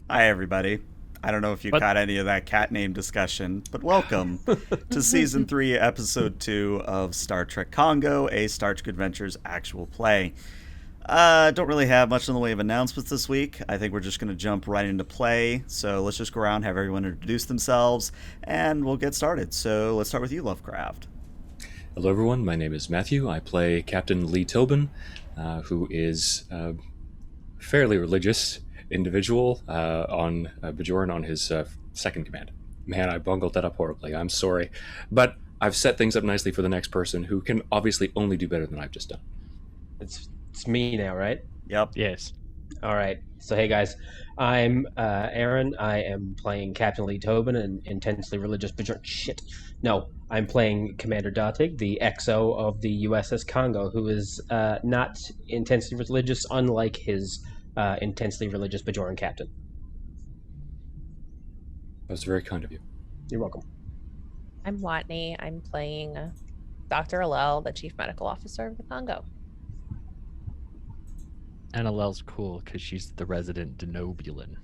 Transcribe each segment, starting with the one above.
Hi, everybody. I don't know if you But caught any of that cat name discussion, but welcome to Season 3, Episode 2 of Star Trek Congo, a Star Trek Adventures actual play. Don't really have much in the way of announcements this week. I think we're just going to jump right into play. So let's just go around, have everyone introduce themselves, and we'll get started. So let's start with you, Lovecraft. Hello, everyone. My name is Matthew. I play Captain Lee Tobin, who is a fairly religious individual on Bajoran on his second command. Man, I bungled that up horribly. I'm sorry. But I've set things up nicely for the next person who can obviously only do better than I've just done. It's me now, right? Yep. yes, All right. So hey guys, I'm Aaron. I am playing Captain Lee Tobin, an intensely religious Shit. No, I'm playing Commander Datig, the XO of the USS Kongo, who is not intensely religious, unlike his intensely religious Bajoran captain. That was very kind of you. You're welcome. I'm Watney. I'm playing Dr. Alel, the Chief Medical Officer of the Congo. and Alel's cool because she's the resident Denobulan.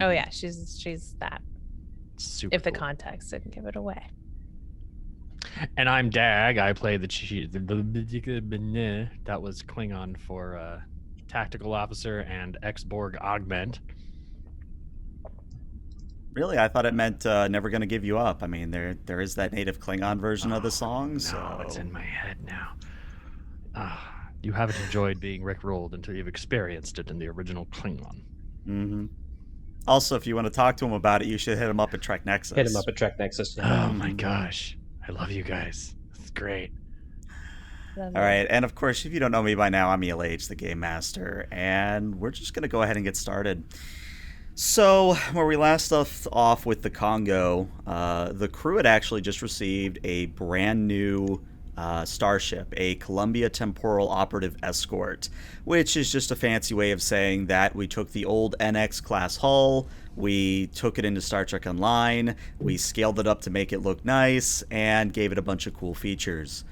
Oh yeah, she's that. Super If the cool. context didn't give it away. And I'm Dag. I play that was Klingon for tactical officer and ex-Borg augment. Really, I thought it meant never going to give you up. I mean, there is that native Klingon version of the song, No, so it's in my head now. You haven't enjoyed being rickrolled until you've experienced it in the original Klingon. Mm-hmm. Also, if you want to talk to him about it, you should hit him up at Trek Nexus. Hit him up at Trek Nexus. Oh my gosh. I love you guys. It's great. All right, and of course, if you don't know me by now, I'm ELH, the Game Master, and we're just going to go ahead and get started. So, where we last left off with the Congo, the crew had actually just received a brand new starship, a Columbia Temporal Operative Escort, which is just a fancy way of saying that we took the old NX class hull, we took it into Star Trek Online, we scaled it up to make it look nice, and gave it a bunch of cool features.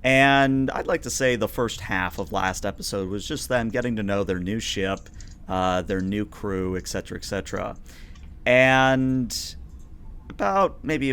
And I'd like to say the first half of last episode was just them getting to know their new ship, their new crew, etc., etc. And probably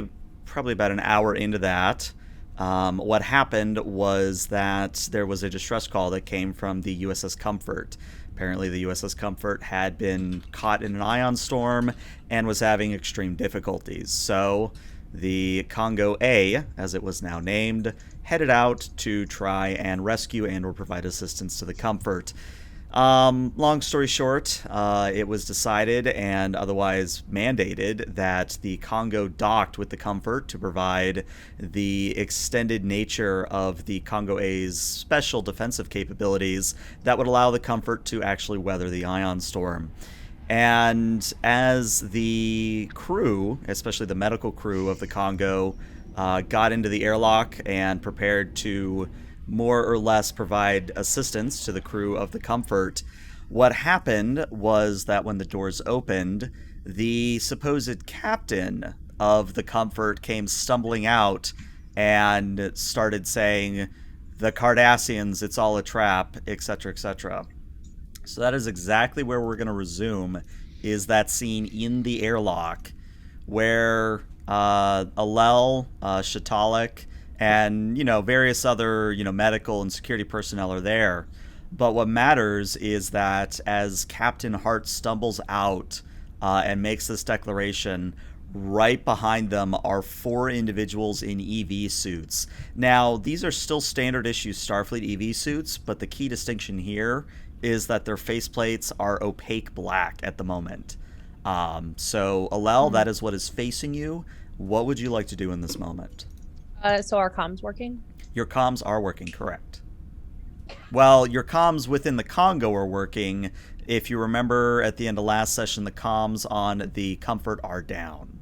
about an hour into that, what happened was that there was a distress call that came from the USS Comfort. Apparently, the USS Comfort had been caught in an ion storm and was having extreme difficulties. So the Congo A, as it was now named, headed out to try and rescue and or provide assistance to the Comfort. Long story short, it was decided and otherwise mandated that the Congo docked with the Comfort to provide the extended nature of the Congo A's special defensive capabilities that would allow the Comfort to actually weather the ion storm. And as the crew, especially the medical crew of the Congo, got into the airlock and prepared to more or less provide assistance to the crew of the Comfort, what happened was that when the doors opened, the supposed captain of the Comfort came stumbling out and started saying, "The Cardassians, it's all a trap," etc., etc. So that is exactly where we're going to resume, is that scene in the airlock where Alel, Shatalik, and, various other, medical and security personnel are there. But what matters is that as Captain Hart stumbles out and makes this declaration, right behind them are 4 individuals in EV suits. Now, these are still standard issue Starfleet EV suits, but the key distinction here is that their faceplates are opaque black at the moment. So, Alel, that is what is facing you. What would you like to do in this moment? So our comms working? Your comms are working, correct. Well, your comms within the Congo are working. If you remember at the end of last session, the comms on the Comfort are down.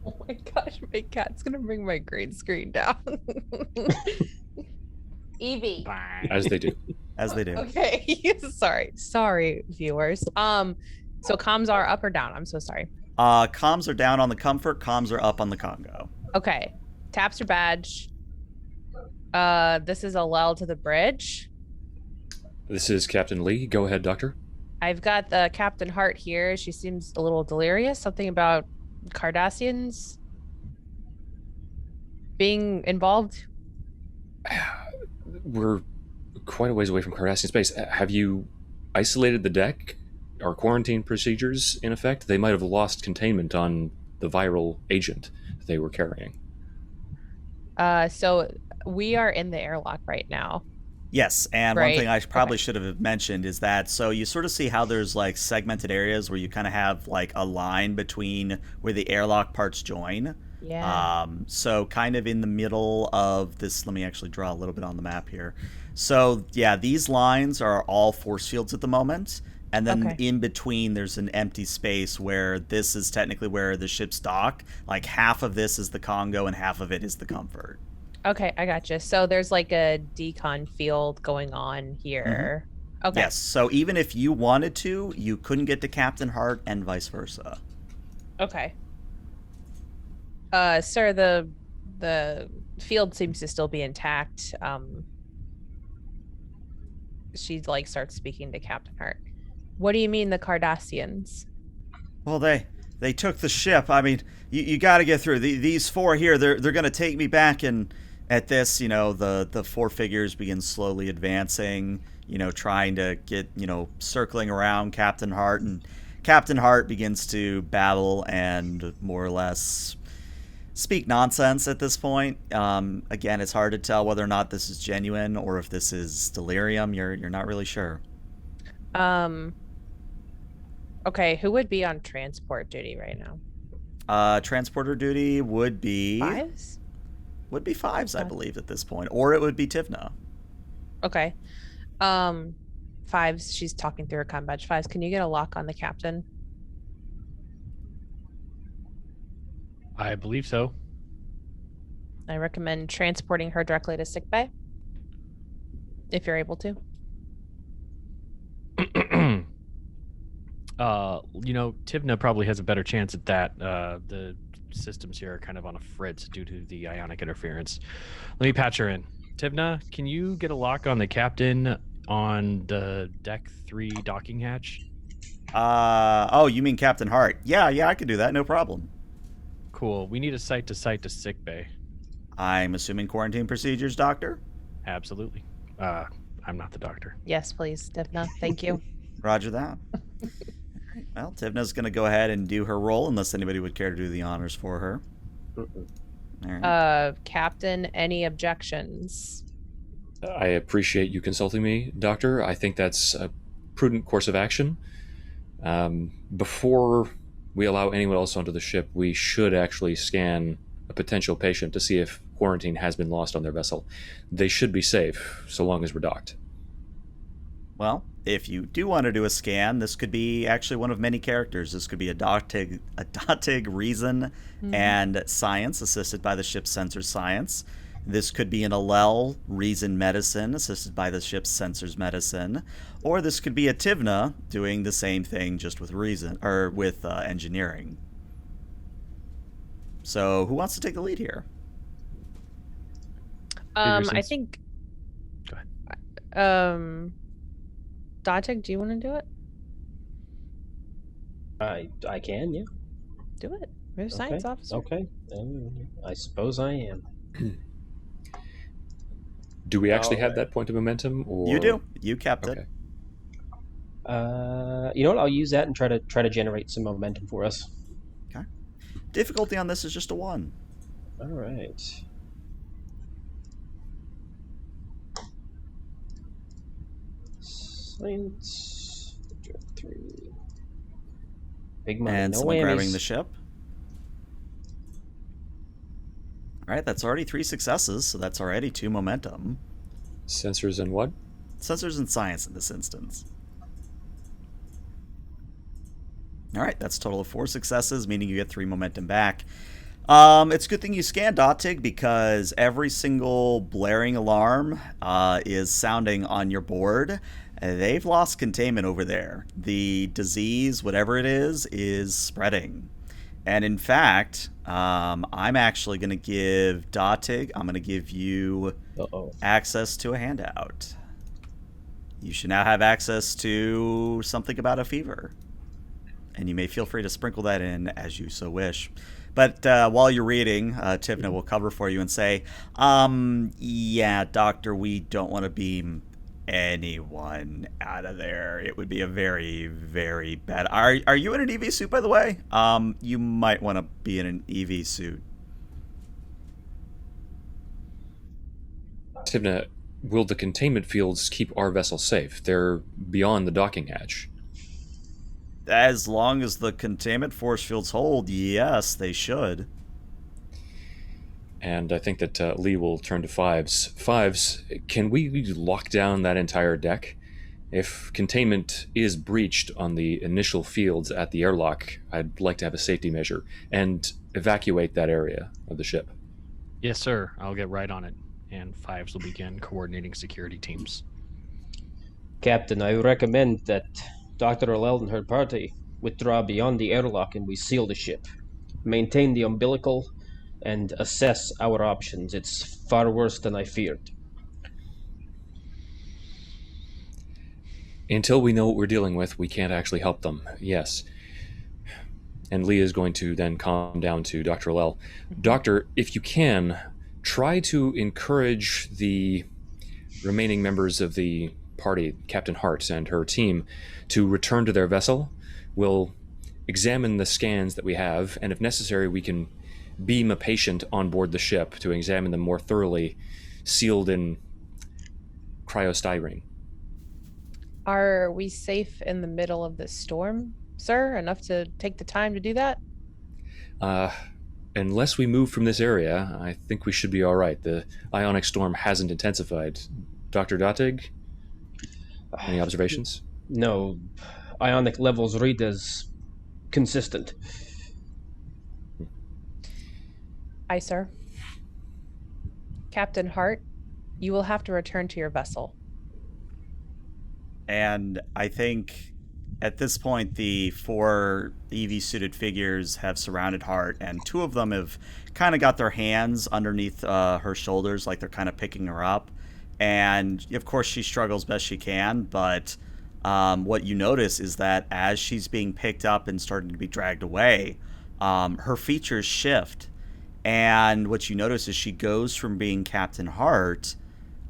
Oh my gosh, my cat's gonna bring my green screen down. Evie. As they do. As they do. Okay. Sorry, viewers. So comms are up or down? I'm so sorry. Comms are down on the Comfort, comms are up on the Congo. Okay. Taps your badge. This is Alel to the bridge. This is Captain Lee. Go ahead, Doctor. I've got the Captain Hart here. She seems a little delirious. Something about Cardassians being involved. We're quite a ways away from Cardassian space. Have you isolated the deck? Are quarantine procedures in effect? They might have lost containment on the viral agent they were carrying. So we are in the airlock right now. Yes, and one Right. thing I probably Okay. should have mentioned is that so you sort of see how there's like segmented areas where you kind of have like a line between where the airlock parts join. Yeah. So kind of in the middle of this, let me actually draw a little bit on the map here. So yeah, these lines are all force fields at the moment. And then Okay. in between, there's an empty space where this is technically where the ships dock. Like half of this is the Congo and half of it is the Comfort. Okay, I gotcha. So there's like a decon field going on here. Okay. Yes, so even if you wanted to, you couldn't get to Captain Hart and vice versa. Okay. Sir, the field seems to still be intact. She like starts speaking to Captain Hart. What do you mean the Cardassians? Well, they took the ship. I mean, you got to get through. These four here, they're going to take me back, and at this, the four figures begin slowly advancing, trying to get, circling around Captain Hart, and Captain Hart begins to babble and more or less speak nonsense at this point. Again, it's hard to tell whether or not this is genuine or if this is delirium. You're not really sure. Okay, who would be on transport duty right now? Transporter duty would be Fives? Fives, I believe, at this point, or it would be Tivna. Okay. Fives, she's talking through her comm badge. Fives, can you get a lock on the captain? I believe so. I recommend transporting her directly to sickbay. If you're able to. Tivna probably has a better chance at that. The systems here are kind of on a fritz due to the ionic interference. Let me patch her in. Tivna, can you get a lock on the captain on the deck 3 docking hatch? Oh, you mean Captain Hart? Yeah, I could do that, no problem. Cool. We need a site to sick bay. I'm assuming quarantine procedures, Doctor? Absolutely. I'm not the doctor. Yes, please, Divna. Thank you. Roger that. Well, Tivna's going to go ahead and do her role unless anybody would care to do the honors for her. All right. Captain, any objections? I appreciate you consulting me, Doctor. I think that's a prudent course of action. Before we allow anyone else onto the ship, we should actually scan a potential patient to see if quarantine has been lost on their vessel. They should be safe, so long as we're docked. Well, if you do want to do a scan, this could be actually one of many characters. This could be a Dotig reason and science, assisted by the ship's sensor science. This could be an Alel reason medicine, assisted by the ship's sensors medicine. Or this could be a Tivna doing the same thing, just with reason, or with engineering. So, who wants to take the lead here? I think. Go ahead. Dotig, do you want to do it? I can, yeah. Do it. You're a science officer. Okay. I suppose I am. Do we actually have Alright. that point of momentum? Or... You do. You kept Okay. it. You know what? I'll use that and try to generate some momentum for us. Okay. Difficulty on this is just a 1. All right. Science 3. Big money. And No someone grabbing whammies. the ship. All right, that's already 3 successes, so that's already 2 momentum. Sensors and what? Sensors and science in this instance. All right, that's a total of 4 successes, meaning you get 3 momentum back. It's a good thing you scanned Dotig because every single blaring alarm is sounding on your board. They've lost containment over there. The disease, whatever it is spreading. And in fact, I'm actually going to give Dotig, I'm going to give you Uh-oh. access to a handout. you should now have access to something about a fever. And you may feel free to sprinkle that in as you so wish. But while you're reading, Tivna will cover for you and say, yeah, Doctor, we don't want to beam anyone out of there. It would be a very, very bad... Are you in an EV suit, by the way? You might want to be in an EV suit. Tivna, will the containment fields keep our vessel safe? They're beyond the docking hatch. As long as the containment force fields hold, yes, they should. And I think that Lee will turn to Fives. Fives, can we lock down that entire deck? If containment is breached on the initial fields at the airlock, I'd like to have a safety measure and evacuate that area of the ship. Yes, sir. I'll get right on it. And Fives will begin coordinating security teams. Captain, I recommend that Dr. Allel and her party withdraw beyond the airlock and we seal the ship. Maintain the umbilical and assess our options. It's far worse than I feared. Until we know what we're dealing with, we can't actually help them. Yes. And Lee is going to then calm down to Dr. Allel. Doctor, if you can, try to encourage the remaining members of the party, Captain Hart and her team, to return to their vessel. We'll examine the scans that we have, and if necessary, we can beam a patient on board the ship to examine them more thoroughly, sealed in cryostyrene. Are we safe in the middle of this storm, sir? Enough to take the time to do that? Unless we move from this area, I think we should be all right. The ionic storm hasn't intensified. Dr. Datig, any observations? No, ionic levels read as consistent. Aye, sir. Captain Hart, you will have to return to your vessel. And I think at this point, the 4 EV-suited figures have surrounded Hart, and 2 of them have kind of got their hands underneath her shoulders, like they're kind of picking her up. And, of course, she struggles best she can, but what you notice is that as she's being picked up and starting to be dragged away, her features shift. And what you notice is she goes from being Captain Hart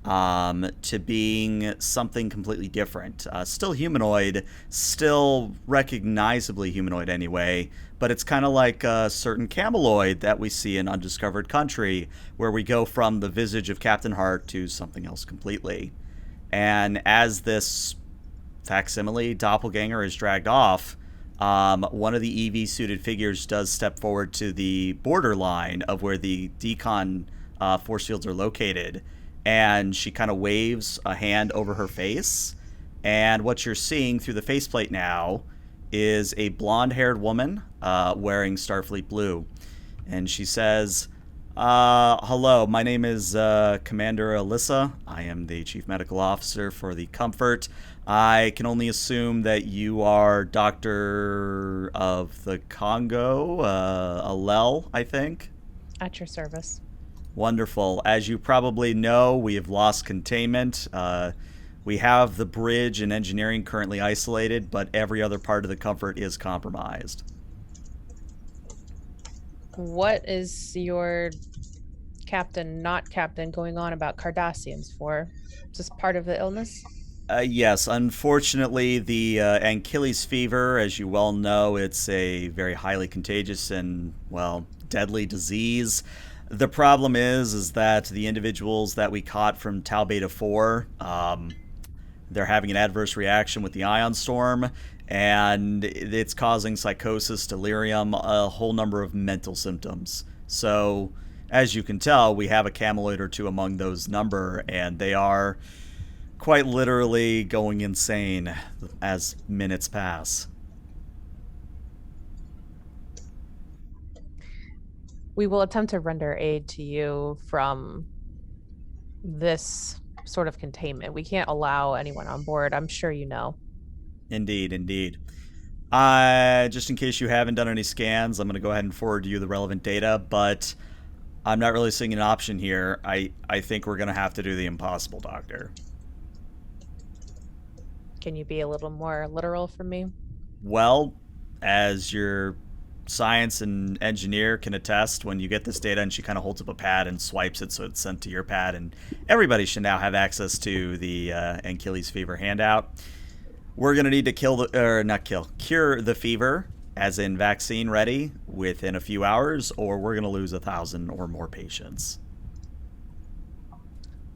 to being something completely different. Still humanoid, still recognizably humanoid anyway, but it's kind of like a certain cameloid that we see in Undiscovered Country, where we go from the visage of Captain Hart to something else completely. And as this facsimile doppelganger is dragged off, one of the EV-suited figures does step forward to the borderline of where the decon force fields are located, and she kind of waves a hand over her face, and what you're seeing through the faceplate now is a blonde-haired woman wearing Starfleet blue. And she says, hello, my name is Commander Alyssa. I am the Chief Medical Officer for the Comfort. I can only assume that you are Doctor of the Kongo, Allel, I think. At your service. Wonderful. As you probably know, we have lost containment. We have the bridge and engineering currently isolated, but every other part of the Comfort is compromised. What is your captain, not captain, going on about Cardassians for? Is this part of the illness? Yes, unfortunately, the Anchises fever, as you well know, it's a very highly contagious and, well, deadly disease. The problem is that the individuals that we caught from Tau Beta 4, they're having an adverse reaction with the ion storm, and it's causing psychosis, delirium, a whole number of mental symptoms. So, as you can tell, we have a cameloid or two among those number, and they are quite literally going insane as minutes pass. We will attempt to render aid to you from this sort of containment. We can't allow anyone on board. I'm sure you know. Indeed, indeed. Just in case you haven't done any scans, I'm going to go ahead and forward you the relevant data, but I'm not really seeing an option here. I think we're going to have to do the impossible, Doctor. Can you be a little more literal for me? Well, as your science and engineer can attest, when you get this data, and she kind of holds up a pad and swipes it so it's sent to your pad, and everybody should now have access to the Achilles fever handout. We're going to need to cure the fever, as in vaccine ready, within a few hours, or we're going to lose 1,000 or more patients.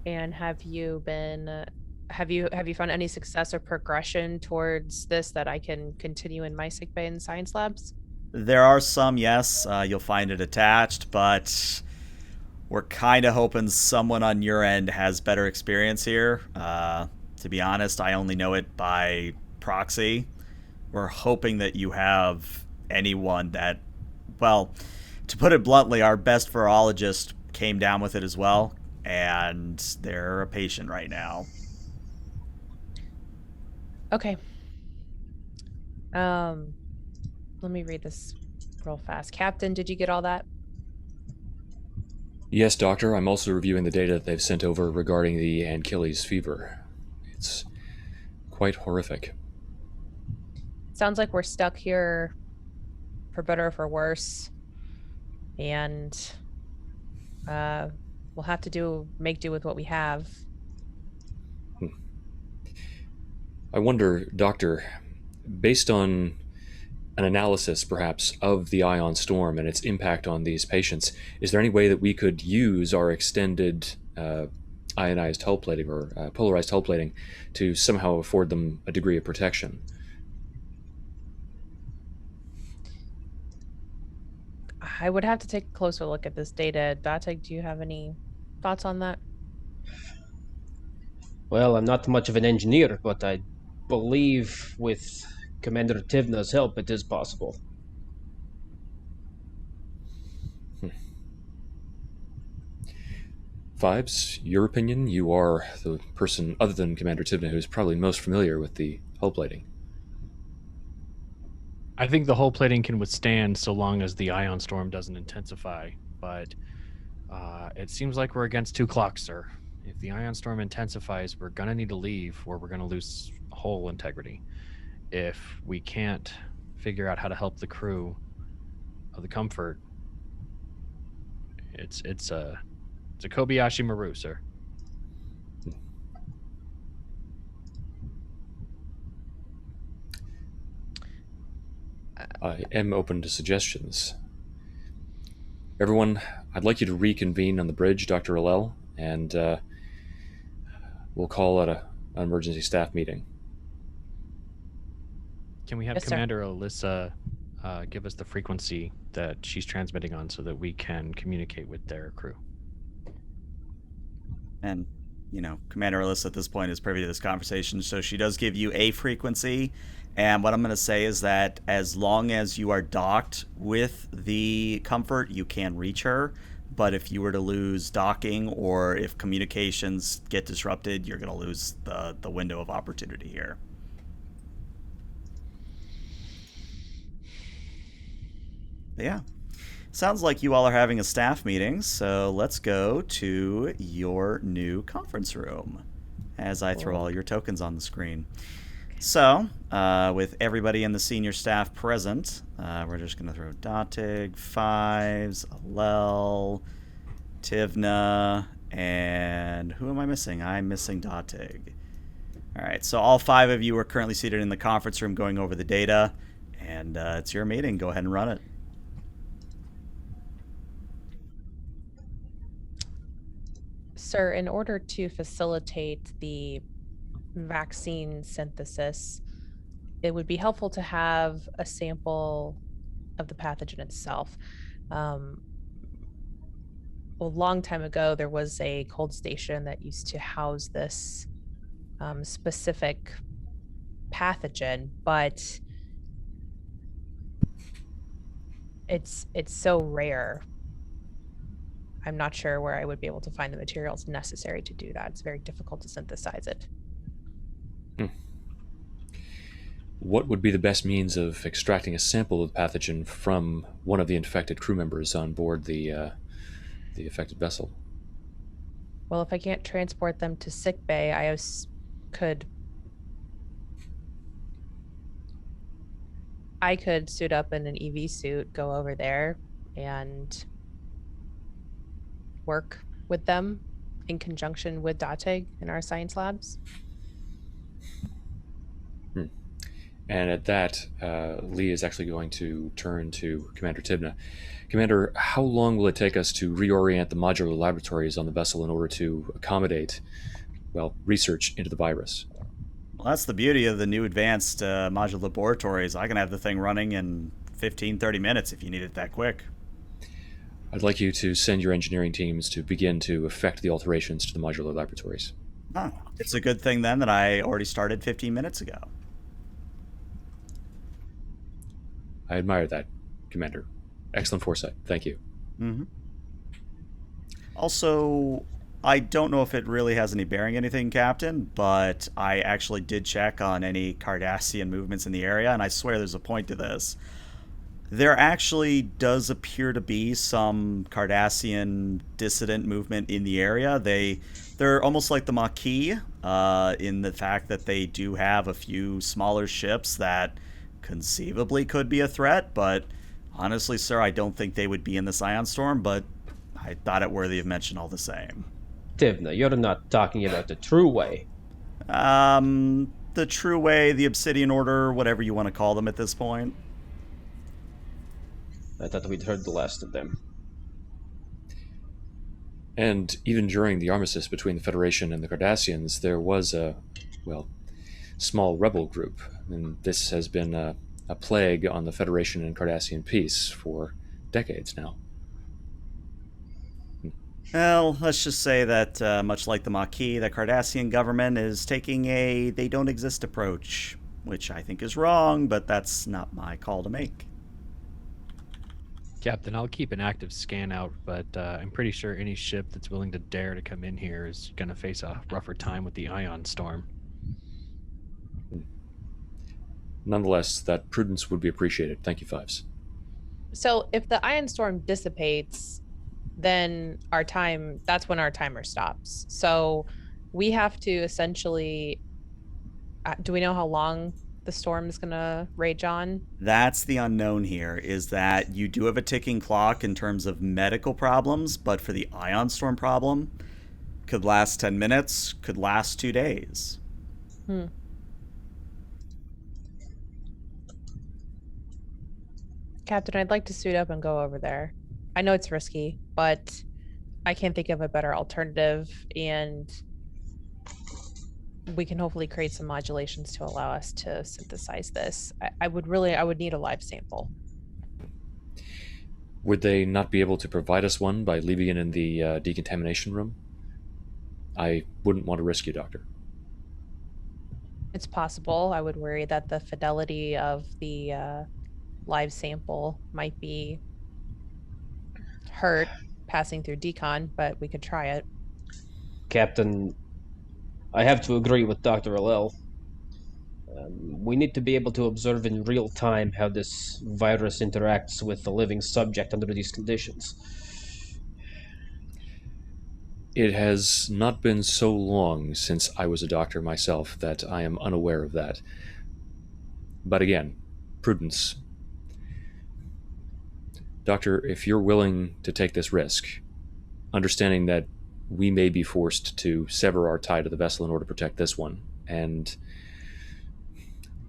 And have you found any success or progression towards this that I can continue in my sickbay and science labs? There are some, yes. You'll find it attached, but we're kind of hoping someone on your end has better experience here. To be honest, I only know it by proxy. We're hoping that you have anyone that, well, to put it bluntly, our best virologist came down with it as well, and they're a patient right now. Okay. Let me read this real fast. Captain, did you get all that? Yes, Doctor. I'm also reviewing the data that they've sent over regarding the Achilles fever. It's quite horrific. Sounds like we're stuck here for better or for worse. And we'll have to make do with what we have. I wonder, Doctor, based on an analysis, perhaps, of the ion storm and its impact on these patients, is there any way that we could use our extended ionized hull plating or polarized hull plating to somehow afford them a degree of protection? I would have to take a closer look at this data. Datek, do you have any thoughts on that? Well, I'm not much of an engineer, but I believe with Commander Tivna's help, it is possible. Vibes, your opinion? You are the person, other than Commander Tivna, who's probably most familiar with the hull plating. I think the hull plating can withstand so long as the ion storm doesn't intensify, but it seems like we're against two clocks, sir. If the ion storm intensifies, we're going to need to leave or we're going to lose hull integrity. If we can't figure out how to help the crew of the Comfort, it's a Kobayashi Maru, sir. I am open to suggestions. Everyone, I'd like you to reconvene on the bridge, Dr. Allel, and we'll call it an emergency staff meeting. Can we have Yes, sir. Commander Alyssa give us the frequency that she's transmitting on so that we can communicate with their crew? And, Commander Alyssa at this point is privy to this conversation, so she does give you a frequency. And what I'm going to say is that as long as you are docked with the Comfort, you can reach her. But if you were to lose docking or if communications get disrupted, you're going to lose the window of opportunity here. But yeah. Sounds like you all are having a staff meeting, so let's go to your new conference room as I throw all your tokens on the screen. So, with everybody in the senior staff present, we're just going to throw Datig, Fives, Allel, Tivna, and who am I missing? I'm missing Datig. All right, so all 5 of you are currently seated in the conference room going over the data, and it's your meeting. Go ahead and run it. Sir, in order to facilitate the vaccine synthesis, it would be helpful to have a sample of the pathogen itself. A long time ago, there was a cold station that used to house this specific pathogen, but it's so rare. I'm not sure where I would be able to find the materials necessary to do that. It's very difficult to synthesize it. What would be the best means of extracting a sample of the pathogen from one of the infected crew members on board the affected vessel? Well, if I can't transport them to sickbay, I could I could suit up in an EV suit, go over there, and work with them in conjunction with Datig in our science labs. And at that, Lee is actually going to turn to Commander Tibna. Commander, how long will it take us to reorient the modular laboratories on the vessel in order to accommodate, well, research into the virus? Well, that's the beauty of the new advanced modular laboratories. I can have the thing running in 15, 30 minutes if you need it that quick. I'd like you to send your engineering teams to begin to effect the alterations to the modular laboratories. Oh, it's a good thing then that I already started 15 minutes ago. I admire that, Commander. Excellent foresight. Thank you. Mm-hmm. Also, I don't know if it really has any bearing anything, Captain, but I actually did check on any Cardassian movements in the area, and I swear there's a point to this. There actually does appear to be some Cardassian dissident movement in the area. They're almost like the Maquis in the fact that they do have a few smaller ships that conceivably could be a threat, but honestly, sir, I don't think they would be in this ion storm, but I thought it worthy of mention all the same. Tibna, you're not talking about the true way. The True Way, the Obsidian Order, whatever you want to call them at this point. I thought we'd heard the last of them. And even during the armistice between the Federation and the Cardassians, there was a, well, small rebel group. And this has been a plague on the Federation and Cardassian peace for decades now. Well, let's just say that, much like the Maquis, the Cardassian government is taking a they-don't-exist approach, which I think is wrong, but that's not my call to make. Captain, I'll keep an active scan out, but I'm pretty sure any ship that's willing to dare to come in here is going to face a rougher time with the ion storm. Nonetheless, that prudence would be appreciated. Thank you, Fives. So if the ion storm dissipates, then that's when our timer stops. So we have to essentially, do we know how long the storm is going to rage on? That's the unknown here, is that you do have a ticking clock in terms of medical problems, but for the ion storm problem, could last 10 minutes, could last 2 days. Captain, I'd like to suit up and go over there. I know it's risky, but I can't think of a better alternative, and we can hopefully create some modulations to allow us to synthesize this. I would need a live sample. Would they not be able to provide us one by leaving it in the decontamination room? I wouldn't want to risk you, Doctor. It's possible. I would worry that the fidelity of the live sample might be hurt passing through decon, but we could try it. Captain, I have to agree with Dr. Alel. We need to be able to observe in real time how this virus interacts with the living subject under these conditions. It has not been so long since I was a doctor myself that I am unaware of that. But again, prudence. Doctor, if you're willing to take this risk, understanding that we may be forced to sever our tie to the vessel in order to protect this one and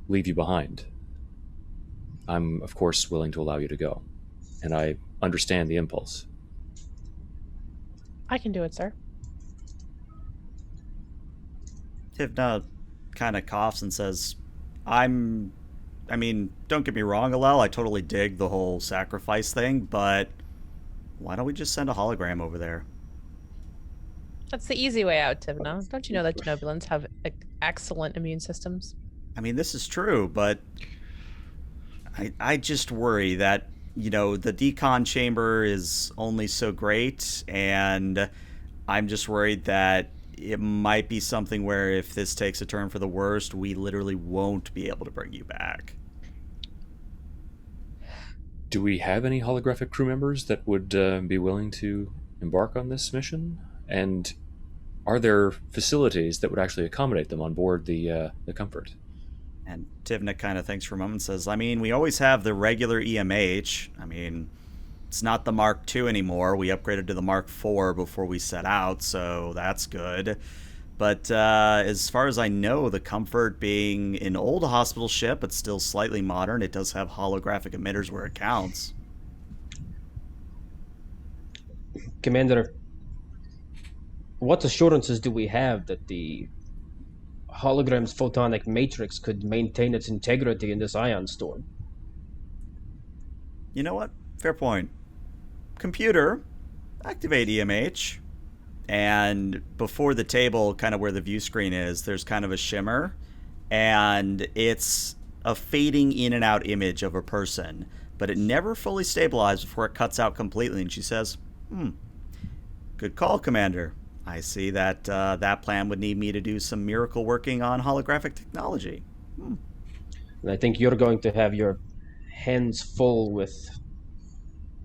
leave you behind, I'm, of course, willing to allow you to go. And I understand the impulse. I can do it, sir. Tivna kind of coughs and says, I mean, don't get me wrong, Alel, I totally dig the whole sacrifice thing, but why don't we just send a hologram over there? That's the easy way out, Tivna. Don't you know that Genobulans have excellent immune systems? I mean, this is true, but I just worry that, the decon chamber is only so great, and I'm just worried that it might be something where if this takes a turn for the worst, we literally won't be able to bring you back. Do we have any holographic crew members that would be willing to embark on this mission? And are there facilities that would actually accommodate them on board the Comfort? And Tivna kind of thinks for a moment and says, I mean, we always have the regular EMH. I mean, it's not the Mark II anymore. We upgraded to the Mark IV before we set out, so that's good. But as far as I know, the Comfort being an old hospital ship, but still slightly modern, it does have holographic emitters where it counts. Commander, what assurances do we have that the hologram's photonic matrix could maintain its integrity in this ion storm? You know what? Fair point. Computer, activate EMH. And before the table, kind of where the view screen is, there's kind of a shimmer. And it's a fading in and out image of a person. But it never fully stabilizes before it cuts out completely. And she says, good call, Commander. I see that that plan would need me to do some miracle working on holographic technology. And I think you're going to have your hands full with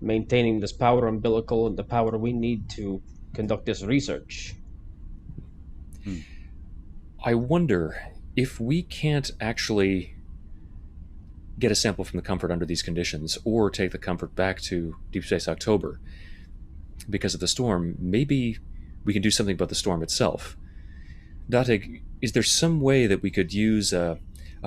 maintaining this power umbilical and the power we need to conduct this research. I wonder if we can't actually get a sample from the Comfort under these conditions, or take the Comfort back to Deep Space October. Because of the storm, maybe we can do something about the storm itself. Datig, is there some way that we could use a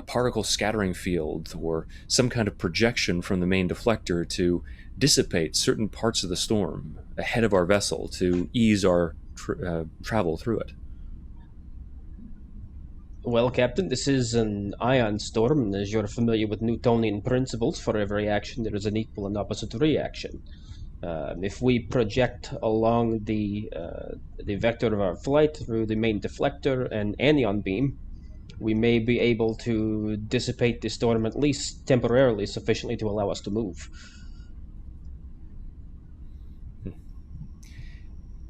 particle scattering field or some kind of projection from the main deflector to dissipate certain parts of the storm ahead of our vessel to ease our travel through it? Well, Captain, this is an ion storm, and as you're familiar with Newtonian principles, for every action there is an equal and opposite reaction. If we project along the vector of our flight through the main deflector and anion beam, we may be able to dissipate the storm at least temporarily, sufficiently to allow us to move.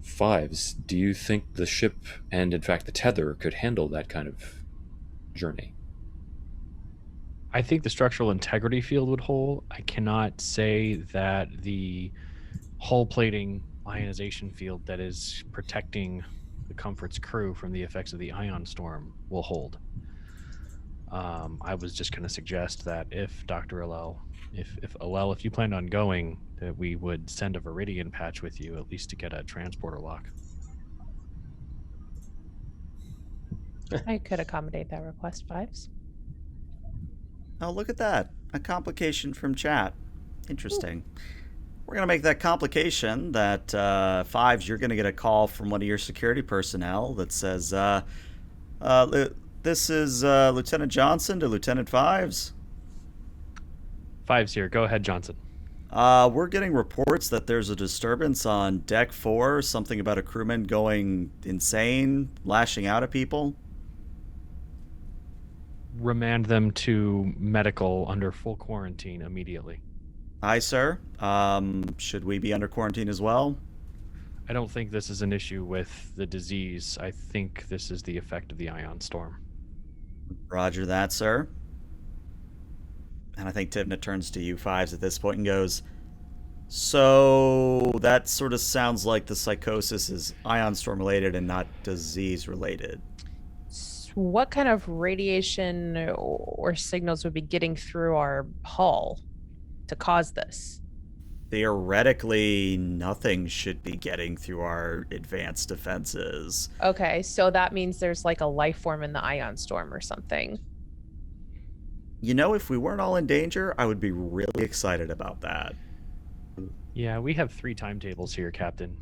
Fives, do you think the ship and, in fact, the tether could handle that kind of journey? I think the structural integrity field would hold. I cannot say that the hull plating ionization field that is protecting the Comfort's crew from the effects of the ion storm will hold. I was just going to suggest that if Dr. Alel, if you planned on going, that we would send a Viridian patch with you, at least to get a transporter lock. I could accommodate that request, Fives. Oh, look at that. A complication from chat. Interesting. We're going to make that complication that, Fives, you're going to get a call from one of your security personnel that says, this is Lieutenant Johnson to Lieutenant Fives. Fives here. Go ahead, Johnson. We're getting reports that there's a disturbance on Deck 4, something about a crewman going insane, lashing out at people. Remand them to medical under full quarantine immediately. Aye, sir. Should we be under quarantine as well? I don't think this is an issue with the disease. I think this is the effect of the ion storm. Roger that, sir. And I think Tivna turns to you, Fives, at this point and goes, so that sort of sounds like the psychosis is ion storm related and not disease related. What kind of radiation or signals would be getting through our hull to cause this? Theoretically, nothing should be getting through our advanced defenses. Okay, so that means there's like a life form in the ion storm or something. You know, if we weren't all in danger, I would be really excited about that. Yeah, we have 3 timetables here, Captain.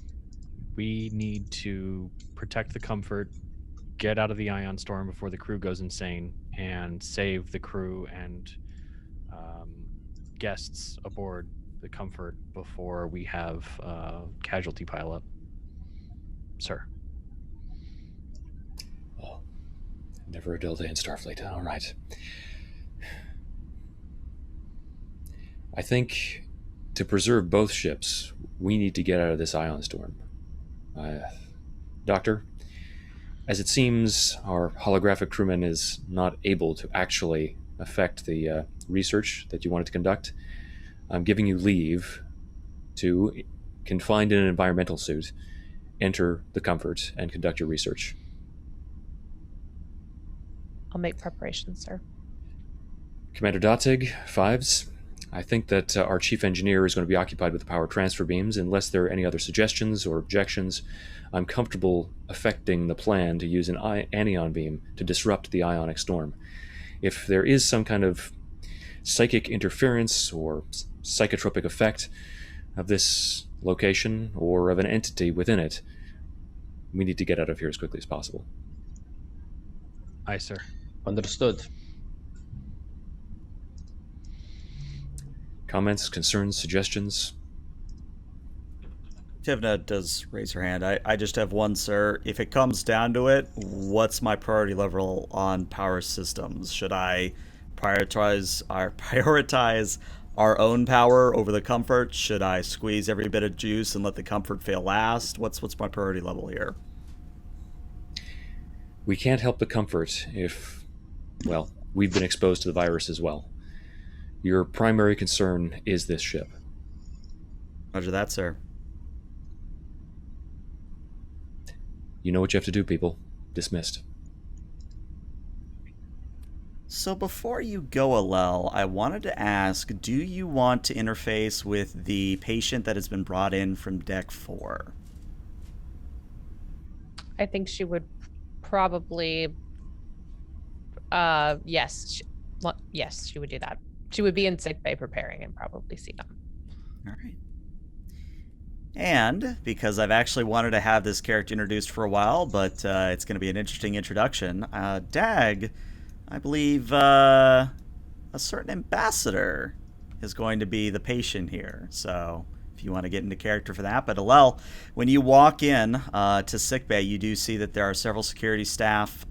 We need to protect the Comfort, get out of the ion storm before the crew goes insane, and save the crew and guests aboard the Comfort before we have casualty pile up. Sir. Oh, never a dull day in Starfleet. All right. I think to preserve both ships, we need to get out of this ion storm. Doctor, as it seems our holographic crewman is not able to actually affect the research that you wanted to conduct, I'm giving you leave to, confined in an environmental suit, enter the Comfort and conduct your research. I'll make preparations, sir. Commander Datig, Fives. I think that our chief engineer is going to be occupied with the power transfer beams. Unless there are any other suggestions or objections, I'm comfortable affecting the plan to use an anion beam to disrupt the ionic storm. If there is some kind of psychic interference or psychotropic effect of this location or of an entity within it, we need to get out of here as quickly as possible. Aye, sir. Understood. Comments, concerns, suggestions? Tivna does raise her hand. I just have one, sir. If it comes down to it, what's my priority level on power systems? Should I prioritize our own power over the Comfort? Should I squeeze every bit of juice and let the Comfort fail last? What's my priority level here? We can't help the Comfort if, well, we've been exposed to the virus as well. Your primary concern is this ship. Roger that, sir. You know what you have to do, people. Dismissed. So before you go, Alel, I wanted to ask, do you want to interface with the patient that has been brought in from Deck 4? I think she would probably, yes, yes, she would do that. She would be in sickbay preparing and probably see them. All right. And because I've actually wanted to have this character introduced for a while, but it's going to be an interesting introduction, Dag, I believe a certain ambassador is going to be the patient here. So if you want to get into character for that. But Alel, when you walk in to sickbay, you do see that there are several security staff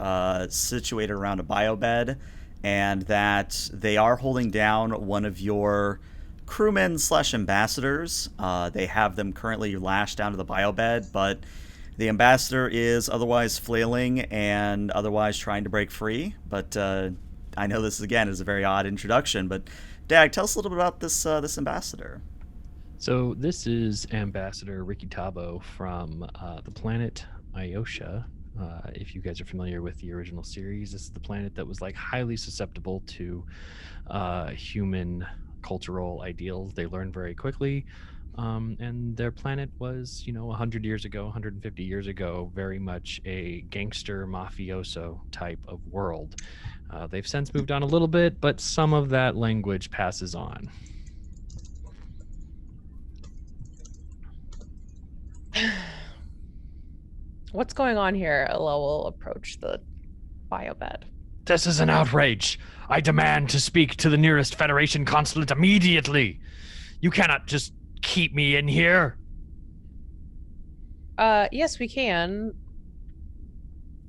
situated around a biobed, and that they are holding down one of your crewmen / ambassadors. They have them currently lashed down to the biobed, but the ambassador is otherwise flailing and otherwise trying to break free. But I know this, again, is a very odd introduction, but Dag, tell us a little bit about this ambassador. So this is Ambassador Ricky Tabo from the planet Iosha. If you guys are familiar with the original series, this is the planet that was like highly susceptible to human cultural ideals. They learn very quickly, and their planet was, 100 years ago, 150 years ago, very much a gangster mafioso type of world. They've since moved on a little bit, but some of that language passes on. What's going on here? Alel will approach the biobed. This is an outrage. I demand to speak to the nearest Federation consulate immediately. You cannot just keep me in here. Yes, we can.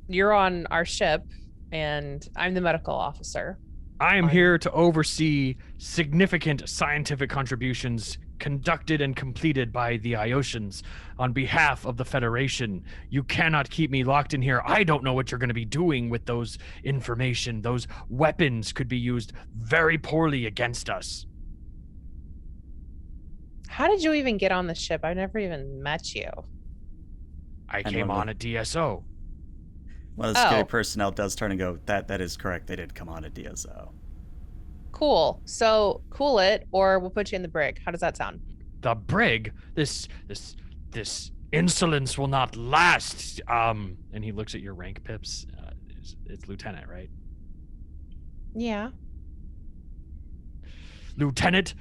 You're on our ship, and I'm the medical officer. I am here to oversee significant scientific contributions conducted and completed by the Iosians on behalf of the Federation. You cannot keep me locked in here. I don't know what you're going to be doing with those information. Those weapons could be used very poorly against us. How did you even get on the ship? I've never even met you. I came on a DSO. One of the security personnel does turn and go, that is correct. They did come on a DSO. Cool. So cool it, or we'll put you in the brig. How does that sound? The brig? This insolence will not last. And he looks at your rank, Pips. It's lieutenant, right? Yeah. Lieutenant,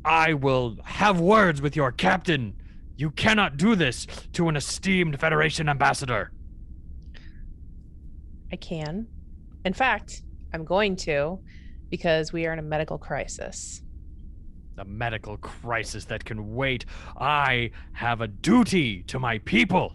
I will have words with your captain. You cannot do this to an esteemed Federation ambassador. I can. In fact, I'm going to, because we are in a medical crisis. A medical crisis that can wait. I have a duty to my people.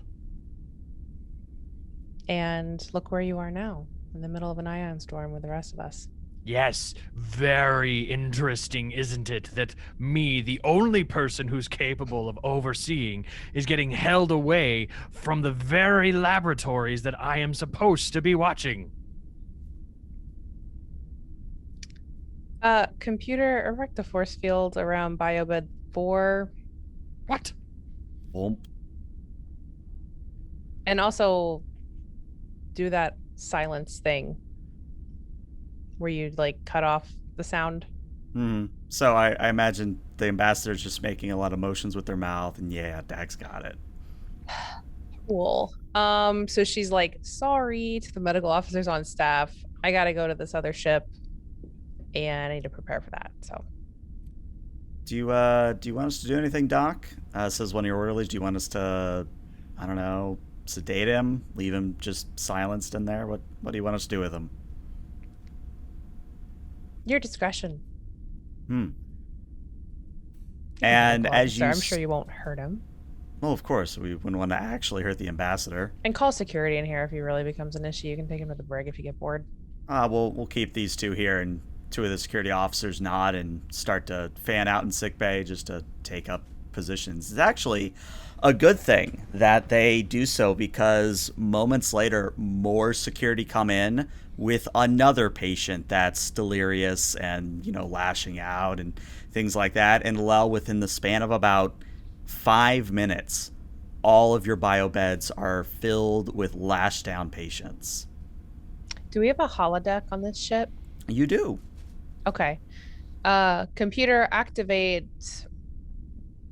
And look where you are now, in the middle of an ion storm with the rest of us. Yes, very interesting, isn't it, that me, the only person who's capable of overseeing, is getting held away from the very laboratories that I am supposed to be watching. Computer, erect a force field around biobed 4. What? Womp. And also do that silence thing where you like cut off the sound. So I imagine the ambassador's just making a lot of motions with their mouth, and yeah, Dax got it. Cool. So she's like, sorry to the medical officers on staff. I gotta go to this other ship, and I need to prepare for that. So Do you want us to do anything, Doc? Says one of your orderlies. Do you want us to, I don't know, sedate him, leave him just silenced in there? What do you want us to do with him? your discretion. And as you, I'm sure you won't hurt him. Well, of course, we wouldn't want to actually hurt the ambassador. And call security in here if he really becomes an issue. You can take him to the brig if you get bored. We'll keep these two here, and two of the security officers nod and start to fan out in sickbay just to take up positions. It's actually a good thing that they do so, because moments later, more security come in with another patient that's delirious and, lashing out and things like that. And within the span of about 5 minutes, all of your bio beds are filled with lashed down patients. Do we have a holodeck on this ship? You do. Okay. Computer activate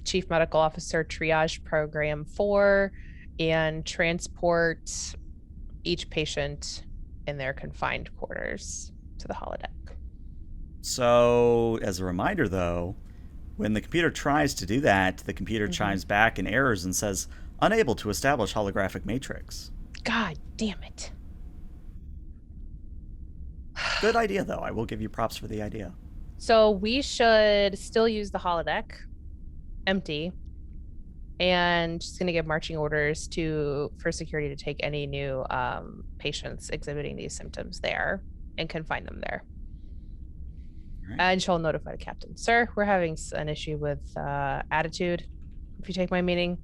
Chief Medical Officer Triage Program 4 and transport each patient in their confined quarters to the holodeck. So, as a reminder, though, when the computer tries to do that, the computer chimes back in errors and says, unable to establish holographic matrix. God damn it. Good idea, though. I will give you props for the idea. So we should still use the holodeck empty, and just going to give marching orders for security to take any new patients exhibiting these symptoms there and confine them there. Right. And she'll notify the captain. Sir, we're having an issue with attitude, if you take my meaning.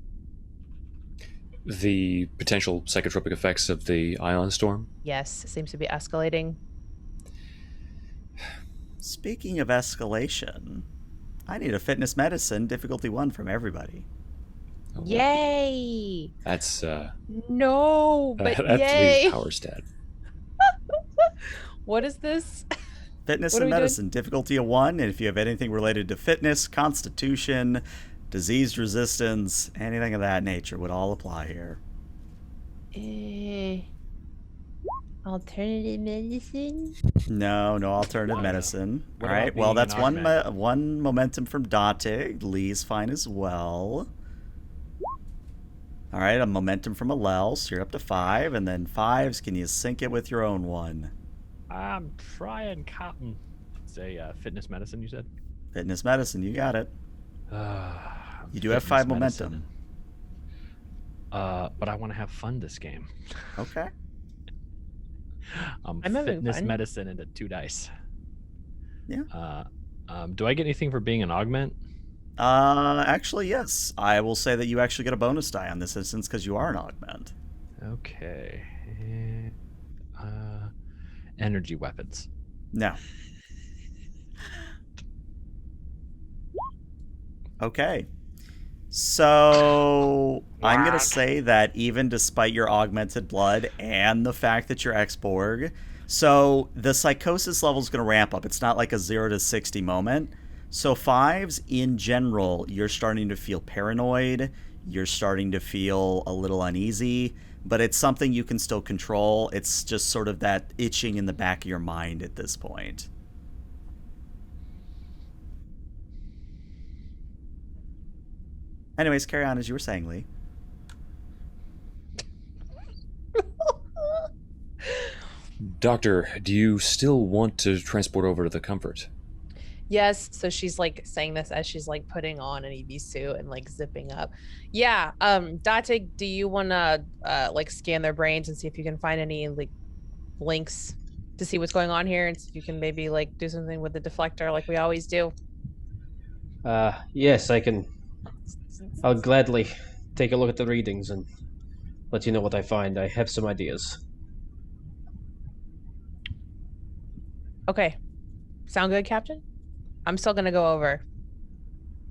The potential psychotropic effects of the ion storm? Yes, it seems to be escalating. Speaking of escalation, I need a fitness medicine difficulty 1 from everybody. Oh, yay! That's no, but that's yay! Lee's power stat. What is this? Fitness and medicine difficulty of 1, and if you have anything related to fitness, constitution, disease resistance, anything of that nature would all apply here. Alternative medicine? No alternative medicine. All right, well, that's one momentum from Datig. Lee's fine as well. All right, a momentum from Alel, so you're up to 5, and then 5s, can you sync it with your own 1? I'm trying, Cotton. It's a fitness medicine, you said? Fitness medicine, you got it. You do have 5 momentum. But I want to have fun this game. Okay. I'm fitness medicine into 2 dice. Yeah. Do I get anything for being an augment? Actually, yes. I will say that you actually get a bonus die on this instance because you are an augment. Okay. Energy weapons. No. Okay. So I'm going to say that even despite your augmented blood and the fact that you're ex-Borg, so the psychosis level is going to ramp up. It's not like a 0 to 60 moment. So 5s in general, you're starting to feel paranoid. You're starting to feel a little uneasy, but it's something you can still control. It's just sort of that itching in the back of your mind at this point. Anyways, carry on as you were saying, Lee. Doctor, do you still want to transport over to the Comfort? Yes, so she's like saying this as she's like putting on an EV suit and like zipping up. Yeah, Datig, do you want to like scan their brains and see if you can find any like links to see what's going on here, and see if you can maybe like do something with the deflector like we always do? Yes, I can. I'll gladly take a look at the readings and let you know what I find. I have some ideas. Okay. Sound good, Captain? I'm still going to go over.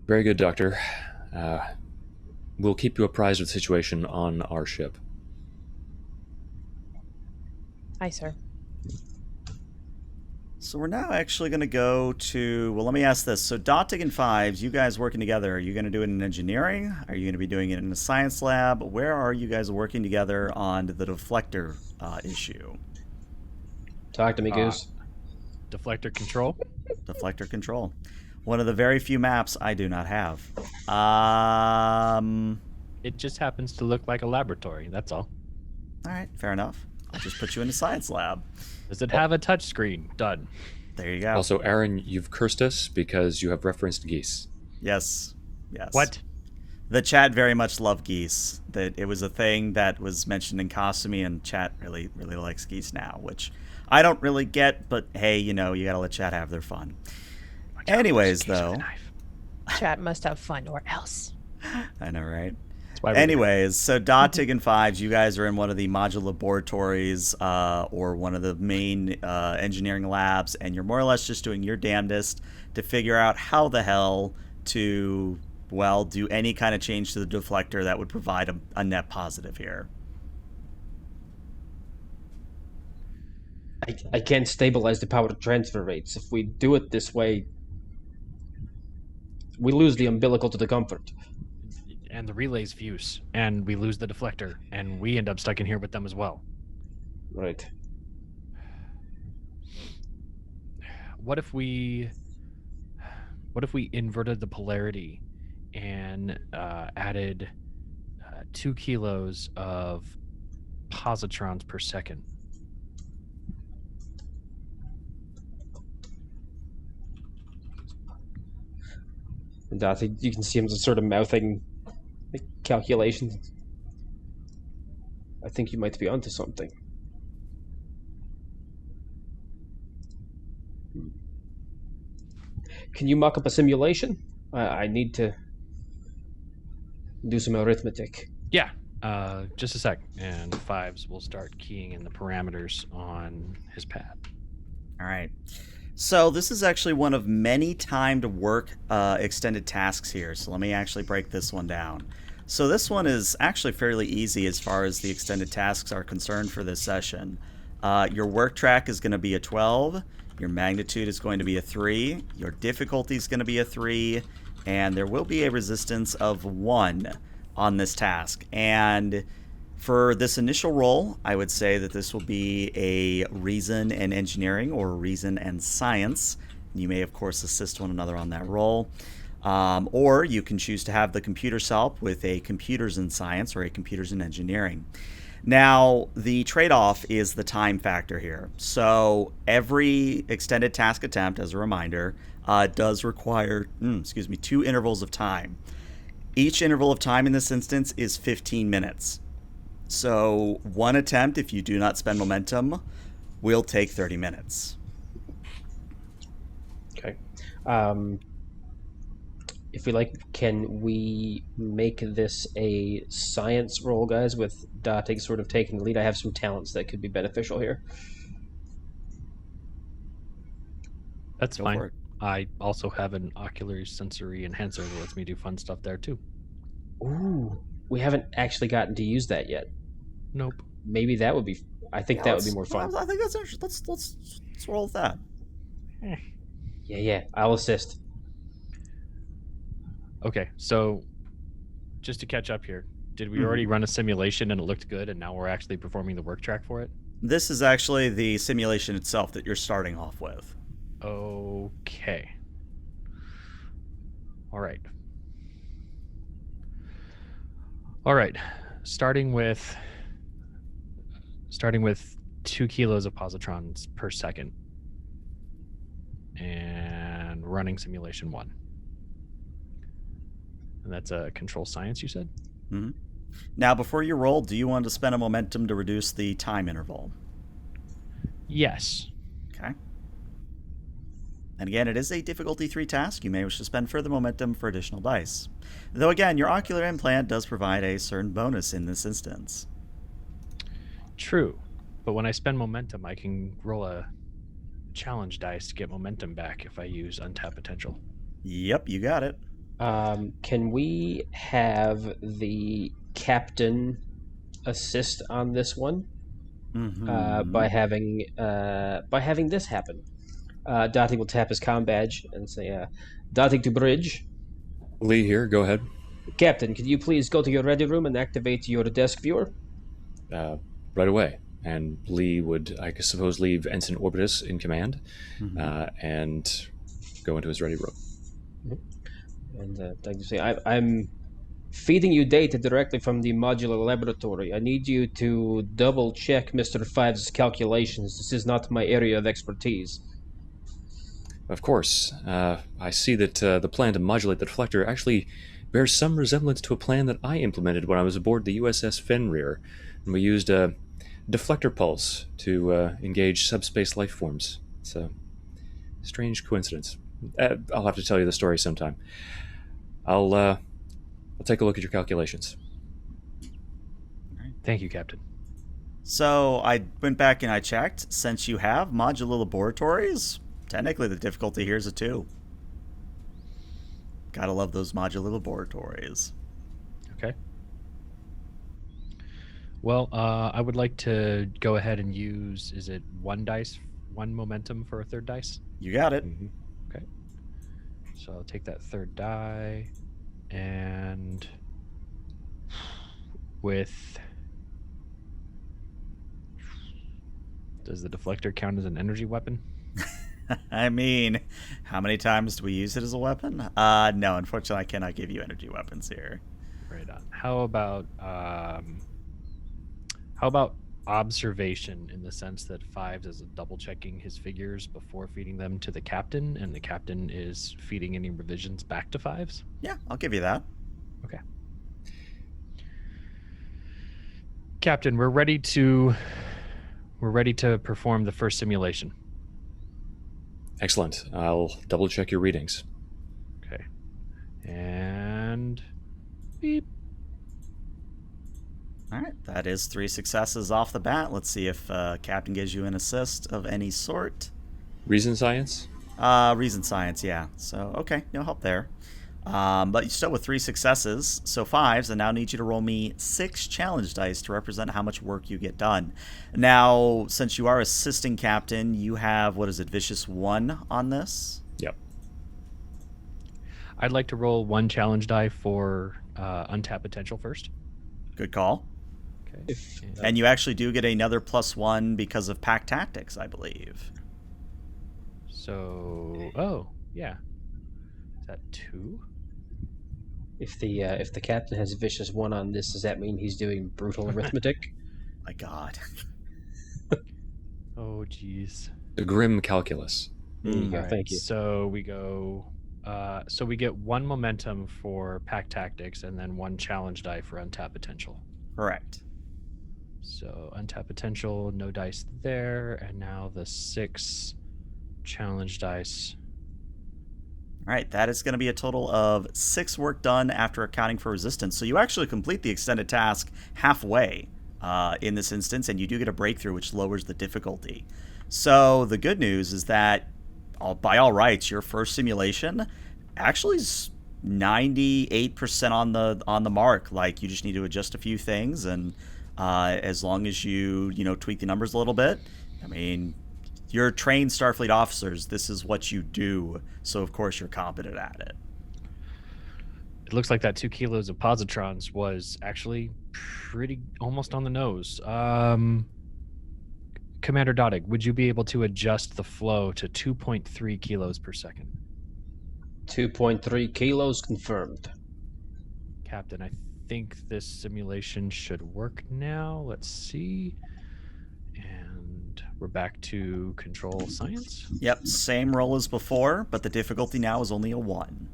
Very good, Doctor. We'll keep you apprised of the situation on our ship. Aye, sir. So we're now actually going to go to, well, let me ask this. So Dotig and Fives, you guys working together, are you going to do it in engineering? Are you going to be doing it in a science lab? Where are you guys working together on the deflector issue? Talk to me, Goose. Deflector control. Deflector control. One of the very few maps I do not have. It just happens to look like a laboratory, that's all. All right, fair enough. I'll just put you in a science lab. Does it have a touch screen? Done. There you go. Also, Aaron, you've cursed us because you have referenced geese. Yes. What? The chat very much loved geese. That it was a thing that was mentioned in Kasumi, and chat really likes geese now, which I don't really get, but hey, you gotta let chat have their fun. Anyways, though. Chat must have fun or else. I know, right? Anyways, so Dotig and Fives, you guys are in one of the module laboratories or one of the main engineering labs, and you're more or less just doing your damnedest to figure out how the hell to, well, do any kind of change to the deflector that would provide a net positive here. I can't stabilize the power transfer rates. If we do it this way, we lose the umbilical to the Comfort. and the relay's fuse, and we lose the deflector, and we end up stuck in here with them as well. Right. What if we inverted the polarity and added 2 kilos of positrons per second? And I think you can see him just sort of mouthing calculations. I think you might be onto something. Can you mock up a simulation? I need to do some arithmetic. Yeah, just a sec. And Fives will start keying in the parameters on his pad. All right. So this is actually one of many timed work extended tasks here. So let me actually break this one down. So this one is actually fairly easy as far as the extended tasks are concerned for this session. Your work track is going to be a 12. Your magnitude is going to be a 3. Your difficulty is going to be a 3. And there will be a resistance of 1 on this task. And for this initial roll, I would say that this will be a reason and engineering or reason and science. You may, of course, assist one another on that roll. Or you can choose to have the computers help with a computers in science or a computers in engineering. Now, the trade-off is the time factor here. So every extended task attempt, as a reminder, does require 2 intervals of time. Each interval of time in this instance is 15 minutes. So one attempt, if you do not spend momentum, will take 30 minutes. Okay. If we like, can we make this a science roll, guys, with Datig sort of taking the lead? I have some talents that could be beneficial here. That's Go fine. for it. I also have an ocular sensory enhancer that lets me do fun stuff there too. Ooh, we haven't actually gotten to use that yet. Nope. Maybe that would be. I think that would be more fun. I think that's interesting. Let's roll with that. Yeah. I'll assist. Okay, so just to catch up here, did we already run a simulation and it looked good, and now we're actually performing the work track for it? This is actually the simulation itself that you're starting off with. Okay. All right. Starting with 2 kilos of positrons per second and running simulation 1. And that's a control science, you said? Mm-hmm. Now, before you roll, do you want to spend a momentum to reduce the time interval? Yes. Okay. And again, it is a difficulty 3 task. You may wish to spend further momentum for additional dice. Though again, your ocular implant does provide a certain bonus in this instance. True. But when I spend momentum, I can roll a challenge dice to get momentum back if I use untap potential. Yep, you got it. Can we have the captain assist on this one by having this happen? Dotig will tap his comm badge and say, Dotig to bridge. Lee here, go ahead. Captain, could you please go to your ready room and activate your desk viewer? Right away. And Lee would, I suppose, leave Ensign Orbitus in command and go into his ready room. And like you say, I'm feeding you data directly from the modular laboratory. I need you to double check Mr. Five's calculations. This is not my area of expertise. Of course. I see that the plan to modulate the deflector actually bears some resemblance to a plan that I implemented when I was aboard the USS Fenrir, and we used a deflector pulse to engage subspace life forms. It's a strange coincidence. I'll have to tell you the story sometime. I'll take a look at your calculations. Thank you, Captain. So I went back and I checked. Since you have modular laboratories, technically the difficulty here is a 2. Gotta love those modular laboratories. Okay. Well, I would like to go ahead and use, is it 1 dice, 1 momentum for a 3rd dice? You got it. Mm-hmm. Okay. So I'll take that 3rd die, and with... Does the deflector count as an energy weapon? I mean, how many times do we use it as a weapon? No, unfortunately, I cannot give you energy weapons here. Right on. How about observation, in the sense that Fives is double checking his figures before feeding them to the captain, and the captain is feeding any revisions back to Fives? Yeah, I'll give you that. Okay. Captain, we're ready to perform the first simulation. Excellent. I'll double check your readings. Okay. And beep. All right, that is 3 successes off the bat. Let's see if Captain gives you an assist of any sort. Reason science? Reason science, yeah. So, okay, no help there. But you still with 3 successes, so 5s, and now need you to roll me 6 challenge dice to represent how much work you get done. Now, since you are assisting Captain, you have, what is it, Vicious 1 on this? Yep. I'd like to roll 1 challenge die for untap potential first. Good call. Okay. And you actually do get another +1 because of pack tactics, I believe. So, oh, yeah. Is that 2? If the captain has Vicious 1 on this, does that mean he's doing brutal arithmetic? My God. Oh, jeez. The grim calculus. There you go. Alright, Thank you. So we go. So we get 1 momentum for pack tactics, and then 1 challenge die for untap potential. Correct. So untap potential, no dice there, and now the 6 challenge dice. All right, that is going to be a total of 6 work done after accounting for resistance. So you actually complete the extended task halfway in this instance, and you do get a breakthrough, which lowers the difficulty. So the good news is that, by all rights, your first simulation actually is 98% on the mark. Like, you just need to adjust a few things, and as long as you tweak the numbers a little bit, I mean, you're trained Starfleet officers. This is what you do, so of course you're competent at it. It looks like that 2 kilos of positrons was actually pretty almost on the nose. Commander Dodig, would you be able to adjust the flow to 2.3 kilos per second? 2.3 kilos confirmed. Captain, I think this simulation should work now. Let's see. And we're back to control science. Yep, same roll as before, but the difficulty now is only a 1.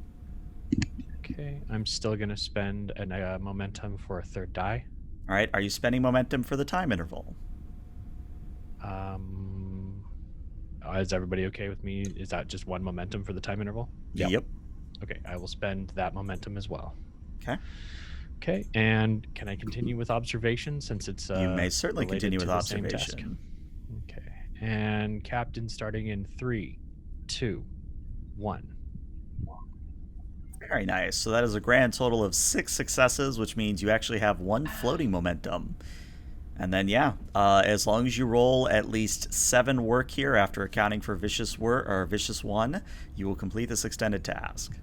Okay, I'm still going to spend a momentum for a 3rd die. All right, are you spending momentum for the time interval? Is everybody okay with me? Is that just 1 momentum for the time interval? Yep. Okay, I will spend that momentum as well. Okay. Okay, and can I continue with observation since it's You may certainly related continue to with the same task? observation. Okay, and Captain starting in 3, 2, 1. Very nice. So that is a grand total of 6 successes, which means you actually have 1 floating momentum. And then, as long as you roll at least 7 work here after accounting for vicious work or vicious 1, you will complete this extended task.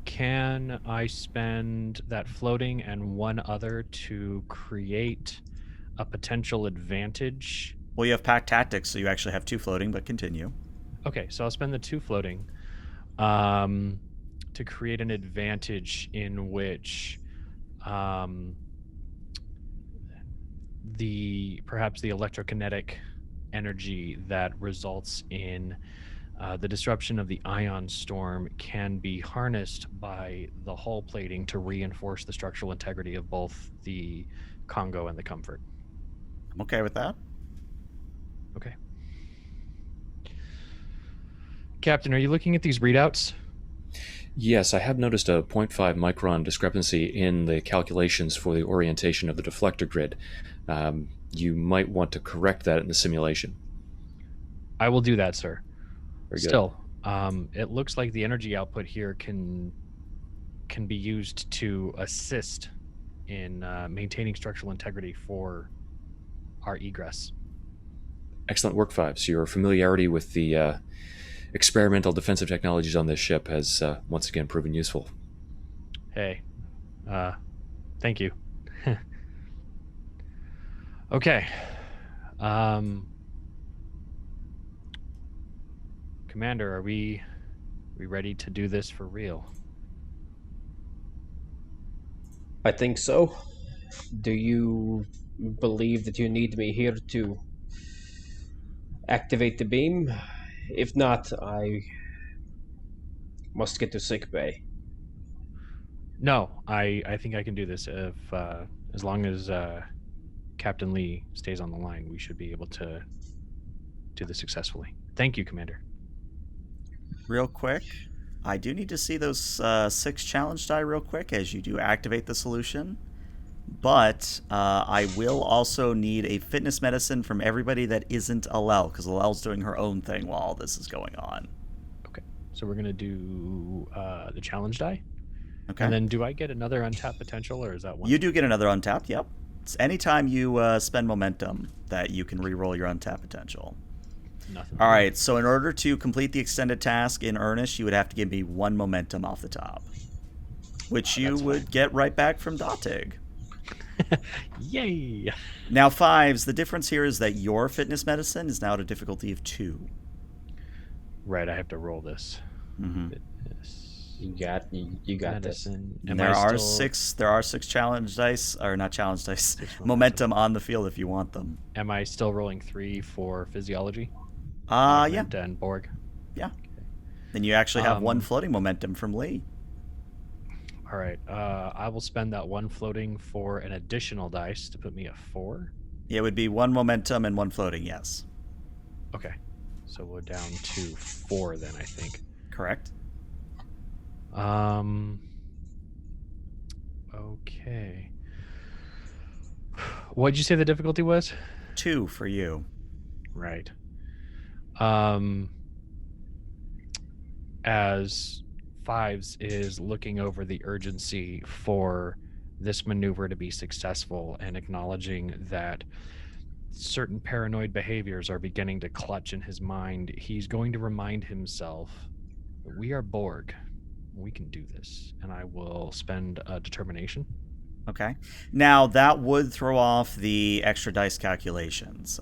Can I spend that floating and one other to create a potential advantage? Well, you have pack tactics, so you actually have 2 floating, but continue. Okay, so I'll spend the 2 floating to create an advantage in which perhaps the electrokinetic energy that results in the disruption of the ion storm can be harnessed by the hull plating to reinforce the structural integrity of both the Kongo and the Comfort. I'm okay with that. Okay. Captain, are you looking at these readouts? Yes, I have noticed a 0.5 micron discrepancy in the calculations for the orientation of the deflector grid. You might want to correct that in the simulation. I will do that, sir. Very good. Still, it looks like the energy output here can be used to assist in maintaining structural integrity for our egress. Excellent work, Fives. Your familiarity with the experimental defensive technologies on this ship has once again proven useful. Hey, thank you. Okay. Commander, are we ready to do this for real? I think so. Do you believe that you need me here to activate the beam? If not, I must get to sick bay. No, I think I can do this. If as long as Captain Lee stays on the line, we should be able to do this successfully. Thank you, Commander. Real quick, I do need to see those 6 challenge die real quick as you do activate the solution. But I will also need a fitness medicine from everybody that isn't Alel, because Alel's doing her own thing while all this is going on. Okay, so we're going to do the challenge die. Okay. And then do I get another untapped potential, or is that one? You do get another untapped, yep. It's anytime you spend momentum that you can re-roll your untapped potential. Nothing. All right, so in order to complete the extended task in earnest, you would have to give me 1 momentum off the top, which you would get right back from Dotig. Yay! Now, Fives, the difference here is that your fitness medicine is now at a difficulty of 2. Right, I have to roll this. Mm-hmm. You got this. Medicine. There are 6 challenge dice, or not challenge dice, momentum on the field if you want them. Am I still rolling 3 for physiology? Yeah. And Borg. Yeah. Then you actually have 1 floating momentum from Lee. All right. I will spend that 1 floating for an additional dice to put me at 4. It would be 1 momentum and 1 floating, yes. Okay. So we're down to 4 then, I think. Correct. Okay. What'd you say the difficulty was? 2 for you. Right. As Fives is looking over the urgency for this maneuver to be successful and acknowledging that certain paranoid behaviors are beginning to clutch in his mind, he's going to remind himself that we are Borg. We can do this. And I will spend a determination. Okay. Now, that would throw off the extra dice calculations.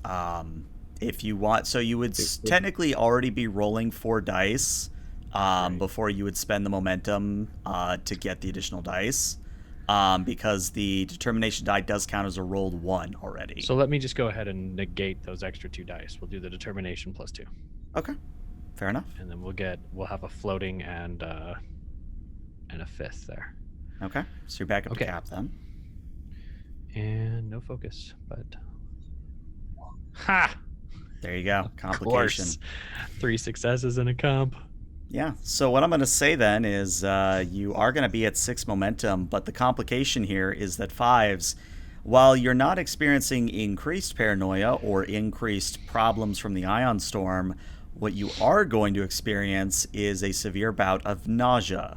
If you want, so you would technically already be rolling 4 dice before you would spend the momentum to get the additional dice, because the determination die does count as a rolled 1 already. So let me just go ahead and negate those extra 2 dice. We'll do the determination plus 2. Okay, fair enough. And then we'll have a floating and a 5th there. Okay, so you're back up to cap then. And no focus, but ha! There you go, complication. Of course. 3 successes and a comp. Yeah, so what I'm going to say then is you are going to be at 6 momentum, but the complication here is that Fives, while you're not experiencing increased paranoia or increased problems from the ion storm, what you are going to experience is a severe bout of nausea.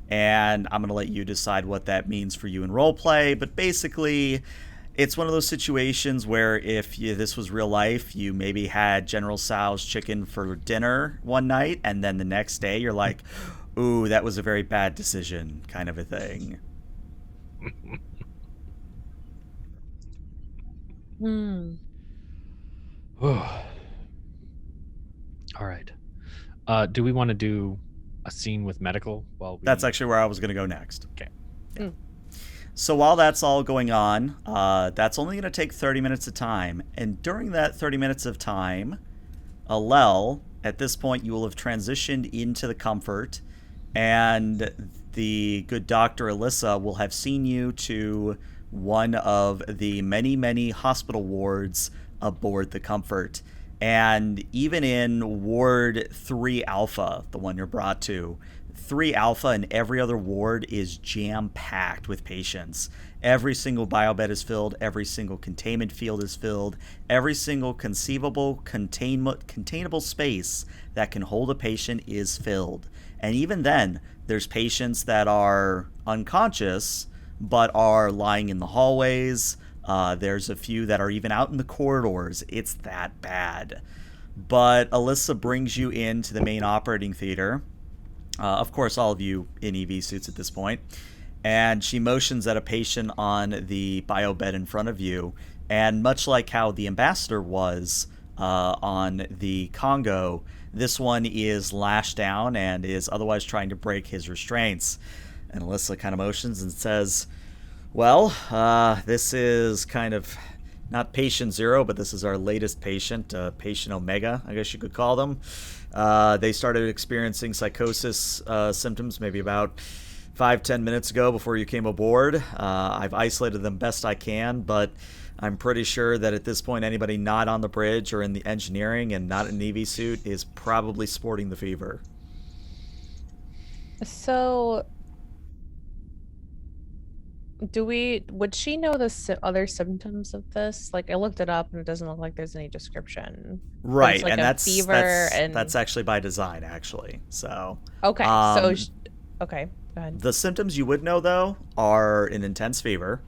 And I'm going to let you decide what that means for you in roleplay, but basically, It's one of those situations where if this was real life, you maybe had General Tso's chicken for dinner one night, and then the next day you're like, ooh, that was a very bad decision, kind of a thing. Hmm. All right. Do we want to do a scene with medical while we... That's actually where I was going to go next. Okay. Yeah. So while that's all going on, that's only going to take 30 minutes of time. And during that 30 minutes of time, Alel, at this point, you will have transitioned into the Comfort, and the good Dr. Alyssa will have seen you to one of the many, many hospital wards aboard the Comfort. And even in Ward 3 Alpha, the one you're brought to, 3 Alpha and every other ward is jam-packed with patients. Every single biobed is filled, every single containment field is filled, every single conceivable containable space that can hold a patient is filled. And even then, there's patients that are unconscious but are lying in the hallways. There's a few that are even out in the corridors. It's that bad. But Alyssa brings you into the main operating theater. Of course, all of you in EV suits at this point. And she motions at a patient on the biobed in front of you. And much like how the ambassador was on the Kongo, this one is lashed down and is otherwise trying to break his restraints. And Alyssa kind of motions and says, well, this is kind of not patient 0, but this is our latest patient, patient Omega, I guess you could call them. They started experiencing psychosis symptoms maybe about 5-10 minutes ago before you came aboard. I've isolated them best I can, but I'm pretty sure that at this point anybody not on the bridge or in the engineering and not in an EV suit is probably sporting the fever. So, would she know the other symptoms of this? Like, I looked it up and it doesn't look like there's any description. Right, like and fever that's actually by design, actually. So okay, okay, go ahead. The symptoms you would know though are an intense fever.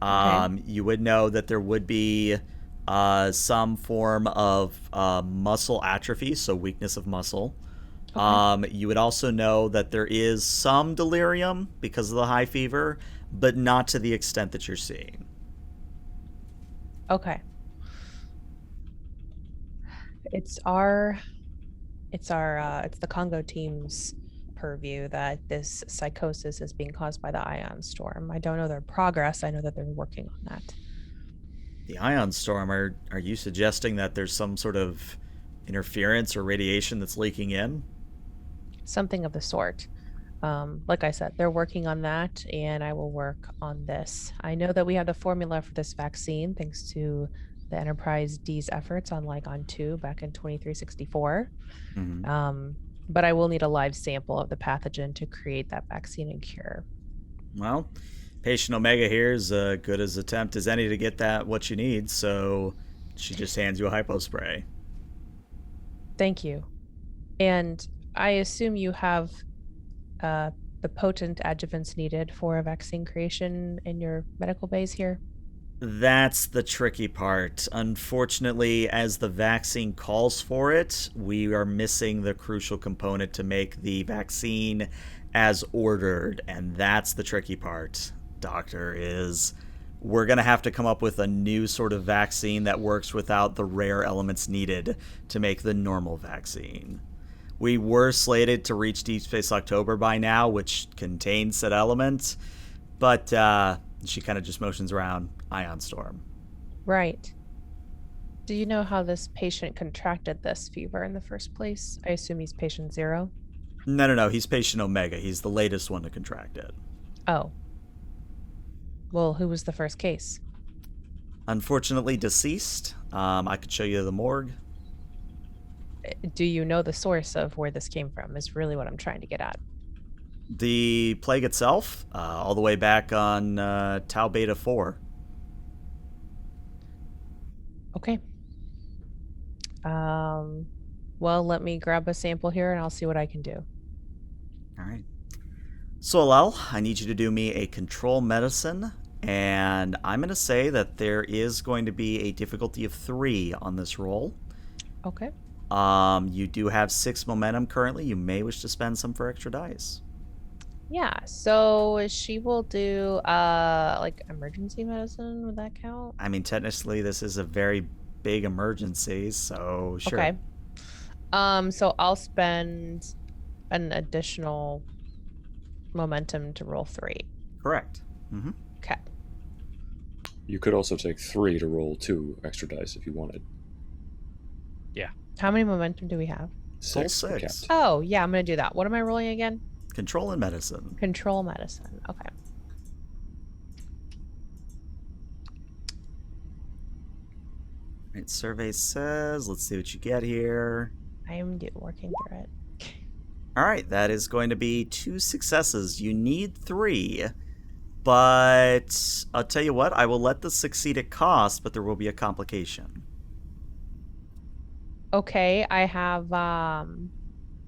Okay. You would know that there would be some form of muscle atrophy, so weakness of muscle. Okay. You would also know that there is some delirium because of the high fever, but not to the extent that you're seeing. Okay. It's the Congo team's purview that this psychosis is being caused by the ion storm. I don't know their progress. I know that they're working on that. The ion storm, are you suggesting that there's some sort of interference or radiation that's leaking in? Something of the sort. Like I said, they're working on that, and I will work on this. I know that we have the formula for this vaccine thanks to the Enterprise D's efforts on Ligon 2 back in 2364. Mm-hmm. But I will need a live sample of the pathogen to create that vaccine and cure. Well, Patient Omega here is as good as attempt as any to get that what you need, so she just hands you a hypo spray. Thank you. And I assume you have the potent adjuvants needed for a vaccine creation in your medical bays here? That's the tricky part. Unfortunately, as the vaccine calls for it, we are missing the crucial component to make the vaccine as ordered, and that's the tricky part, Doctor, is we're going to have to come up with a new sort of vaccine that works without the rare elements needed to make the normal vaccine. We were slated to reach Deep Space October by now, which contains said element, but she kind of just motions around ion storm. Right. Do you know how this patient contracted this fever in the first place? I assume he's patient 0? No. He's patient Omega. He's the latest one to contract it. Oh. Well, who was the first case? Unfortunately deceased. I could show you the morgue. Do you know the source of where this came from is really what I'm trying to get at. The plague itself, all the way back on Tau Beta 4. Okay. Well, let me grab a sample here and I'll see what I can do. All right. So, Alel, I need you to do me a control medicine And I'm going to say that there is going to be a difficulty of 3 on this roll. Okay. You do have 6 momentum currently. You may wish to spend some for extra dice. Yeah, so she will do like emergency medicine. Would that count? I mean, technically, this is a very big emergency, so sure. Okay. So I'll spend an additional momentum to roll 3. Correct. Mm-hmm. Okay. You could also take 3 to roll 2 extra dice if you wanted. How many momentum do we have? 6 for 6. Captain. Oh, yeah, I'm gonna do that. What am I rolling again? Control and medicine. Control medicine. Okay. Right, survey says, let's see what you get here. I am working through it. All right, that is going to be 2 successes. You need 3, but I'll tell you what, I will let this succeed at cost, but there will be a complication. Okay, I have well,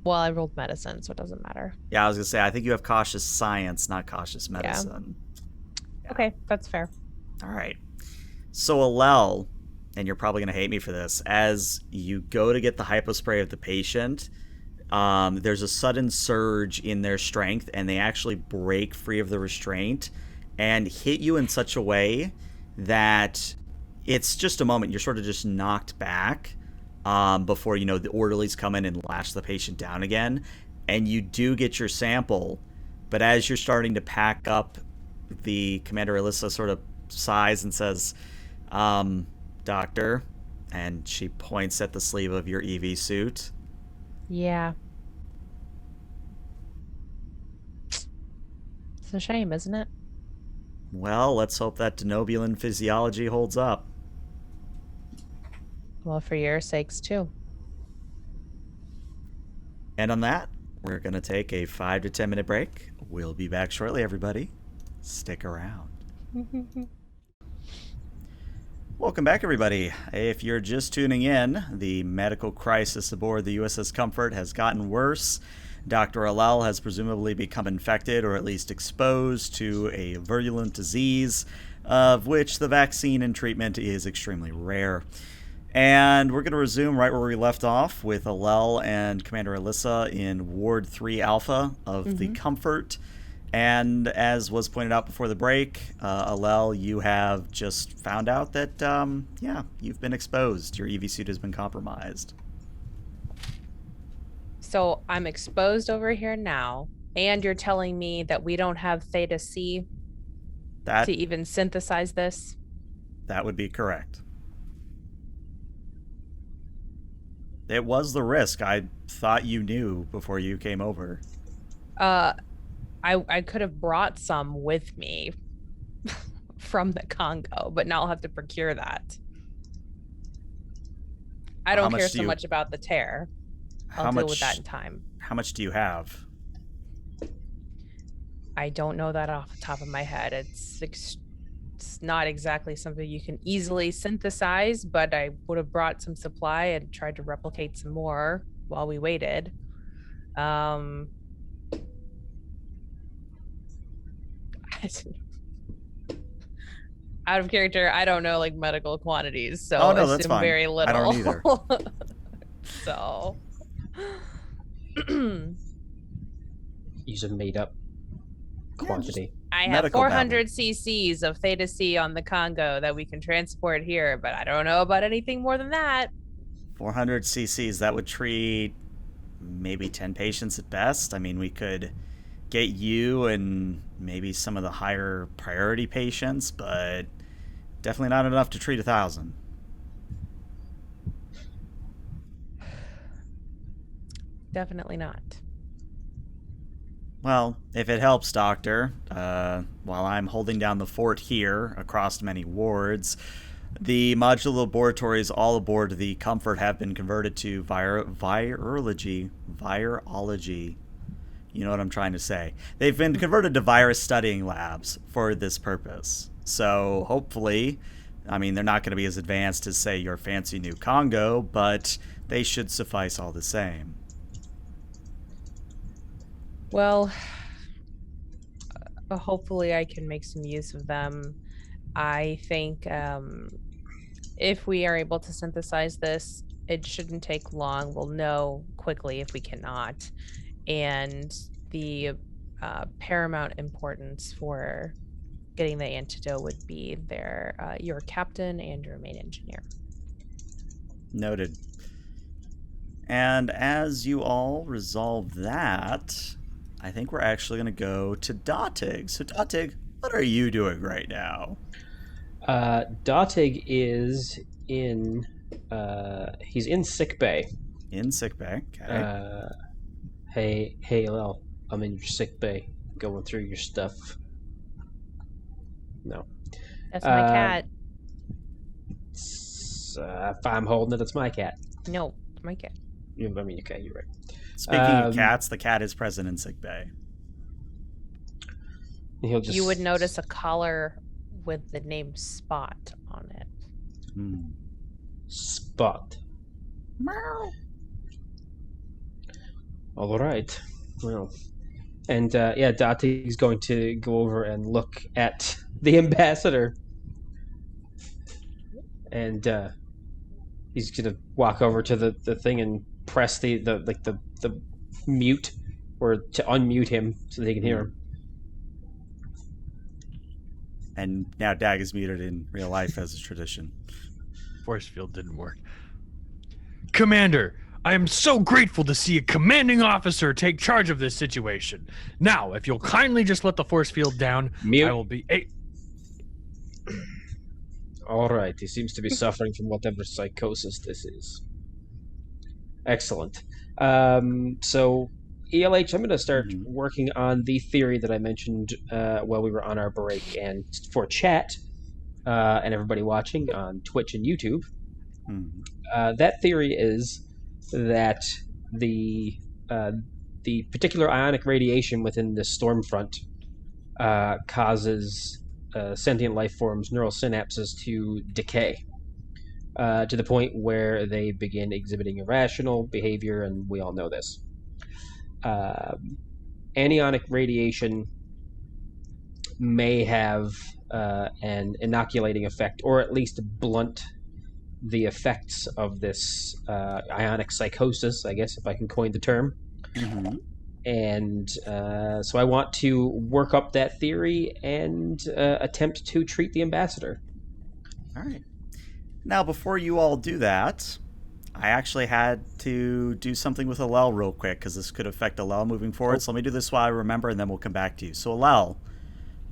I rolled medicine, so it doesn't matter. Yeah, I was gonna say, I think you have cautious science, not cautious medicine. Yeah. Okay, that's fair. All right. So Alel, and you're probably gonna hate me for this, as you go to get the hypospray of the patient, there's a sudden surge in their strength, and they actually break free of the restraint and hit you in such a way that it's just a moment. You're sort of just knocked back before, the orderlies come in and lash the patient down again. And you do get your sample, but as you're starting to pack up, the Commander Alyssa sort of sighs and says, Doctor, and she points at the sleeve of your EV suit. Yeah. It's a shame, isn't it? Well, let's hope that Denobulan physiology holds up. Well, for your sakes, too. And on that, we're going to take a 5 to 10 minute break. We'll be back shortly, everybody. Stick around. Welcome back, everybody. If you're just tuning in, the medical crisis aboard the USS Comfort has gotten worse. Dr. Alel has presumably become infected or at least exposed to a virulent disease, of which the vaccine and treatment is extremely rare. And we're going to resume right where we left off with Alel and Commander Alyssa in Ward 3 Alpha of the Comfort. And as was pointed out before the break, Alel, you have just found out that, you've been exposed. Your EV suit has been compromised. So I'm exposed over here now, and you're telling me that we don't have Theta C to even synthesize this? That would be correct. It was the risk. I thought you knew before you came over. I could have brought some with me from the Congo, but now I'll have to procure that. I don't care so much about the tear. I'll deal with that in time. How much do you have? I don't know that off the top of my head. It's not exactly something you can easily synthesize, but I would have brought some supply and tried to replicate some more while we waited. Out of character, I don't know medical quantities, so oh, no, that's fine. Very little. I don't either. So use a made-up quantity. I have 400 cc's of Theta C on the Congo that we can transport here, but I don't know about anything more than that. 400 cc's, that would treat maybe 10 patients at best. I mean, we could get you and maybe some of the higher priority patients, but definitely not enough to treat 1,000. Definitely not. Well, if it helps, Doctor, while I'm holding down the fort here across many wards, the modular laboratories all aboard the Comfort have been converted to virology. You know what I'm trying to say. They've been converted to virus studying labs for this purpose. So hopefully, I mean, they're not going to be as advanced as, say, your fancy new Congo, but they should suffice all the same. Well, hopefully I can make some use of them. I think if we are able to synthesize this, it shouldn't take long. We'll know quickly if we cannot. And the paramount importance for getting the antidote would be your captain and your main engineer. Noted. And as you all resolve that, I think we're actually going to go to Dotig. So, Dotig, what are you doing right now? Dotig is in. He's in sick bay. In sick bay. Okay. Hey, Lel, I'm in your sick bay, going through your stuff. No. That's my cat. If I'm holding it, it's my cat. No, it's my cat. I mean, okay, you're right. Speaking of cats, the cat is present in sick bay. You would notice a collar with the name Spot on it. Spot. Meow. All right. Well, and Dati's going to go over and look at the ambassador, and he's going to walk over to the thing and press the mute or to unmute him so they can hear him. And now Dag is muted in real life as a tradition. Force field didn't work. Commander, I am so grateful to see a commanding officer take charge of this situation. Now, if you'll kindly just let the force field down, Mute. I will be... All right. He seems to be suffering from whatever psychosis this is. Excellent. So, ELH, I'm going to start working on the theory that I mentioned while we were on our break, and for chat and everybody watching on Twitch and YouTube. That theory is that the particular ionic radiation within the storm front causes sentient life forms' neural synapses to decay to the point where they begin exhibiting irrational behavior, and we all know this. Anionic radiation may have an inoculating effect, or at least blunt the effects of this ionic psychosis, I guess, if I can coin the term. And so I want to work up that theory and attempt to treat the ambassador. All right. Now, before you all do that, I actually had to do something with Alel real quick because this could affect Alel moving forward. So let me do this while I remember, and then we'll come back to you. So Alel,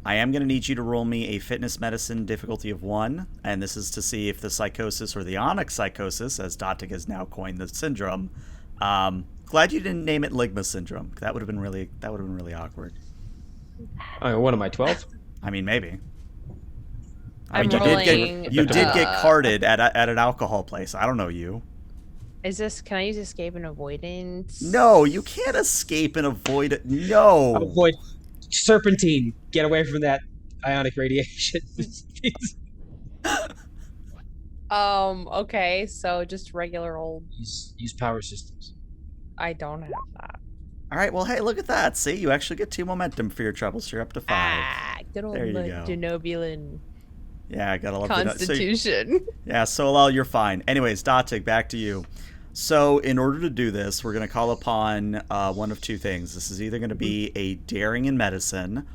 I am going to need you to roll me a fitness medicine difficulty of 1, and this is to see if the psychosis or the onyx psychosis, as Dotig has now coined the syndrome. Glad you didn't name it Ligma syndrome. That would have been really awkward. What am I, 12? I mean, maybe. I'm you rolling. did get carded at an alcohol place. I don't know you. Can I use escape and avoidance? No, you can't escape and avoid it. No. Avoid serpentine. Get away from that ionic radiation. Okay, so just regular old... Use power systems. I don't have that. All right, well, hey, look at that. See, you actually get 2 momentum for your troubles. So you're up to 5. Good old there you go. Denobulan Yeah, I gotta love Constitution. So Lal, you're fine. Anyways, Dotig, back to you. So in order to do this, we're going to call upon one of 2 things. This is either going to be a daring in medicine,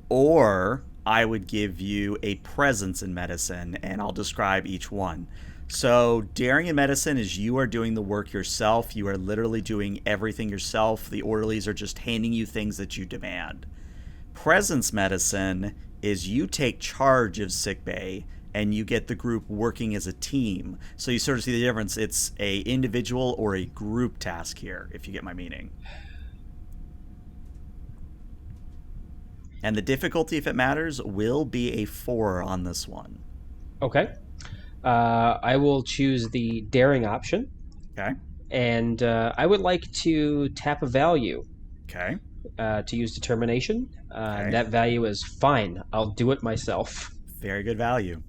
or I would give you a presence in medicine, and I'll describe each one. So daring in medicine is you are doing the work yourself. You are literally doing everything yourself. The orderlies are just handing you things that you demand. Presence medicine is you take charge of sickbay and you get the group working as a team. So you sort of see the difference. It's a individual or a group task here, if you get my meaning. And the difficulty, if it matters, will be a 4 on this one. Okay. I will choose the daring option. Okay. And I would like to tap a value. Okay. To use determination. Okay. That value is fine. I'll do it myself. Very good value.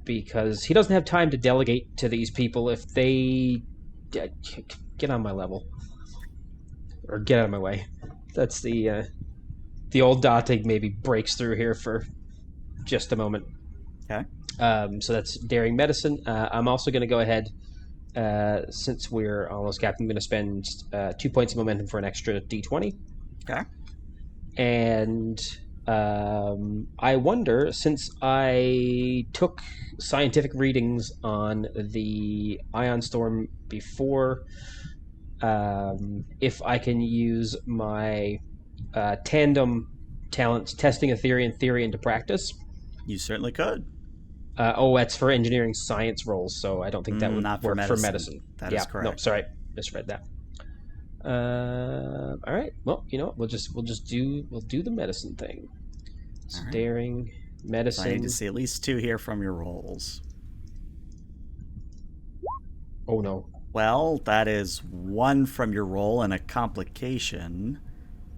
Because he doesn't have time to delegate to these people if they get on my level. Or get out of my way. That's the the old Datig maybe breaks through here for just a moment. Okay. So that's daring medicine. I'm also going to go ahead, since we're almost capped, I'm going to spend 2 points of momentum for an extra d20. Okay. And I wonder, since I took scientific readings on the ion storm before, if I can use my tandem talents testing a theory and theory into practice. You certainly could. That's for engineering science roles, so I don't think that would Not work for for medicine. medicine. That is No, correct. sorry, misread that. All right. Well, you know what? We'll do the medicine thing. All right. Daring medicine. So I need to see at least 2 here from your rolls. Oh no. Well, that is 1 from your roll and a complication.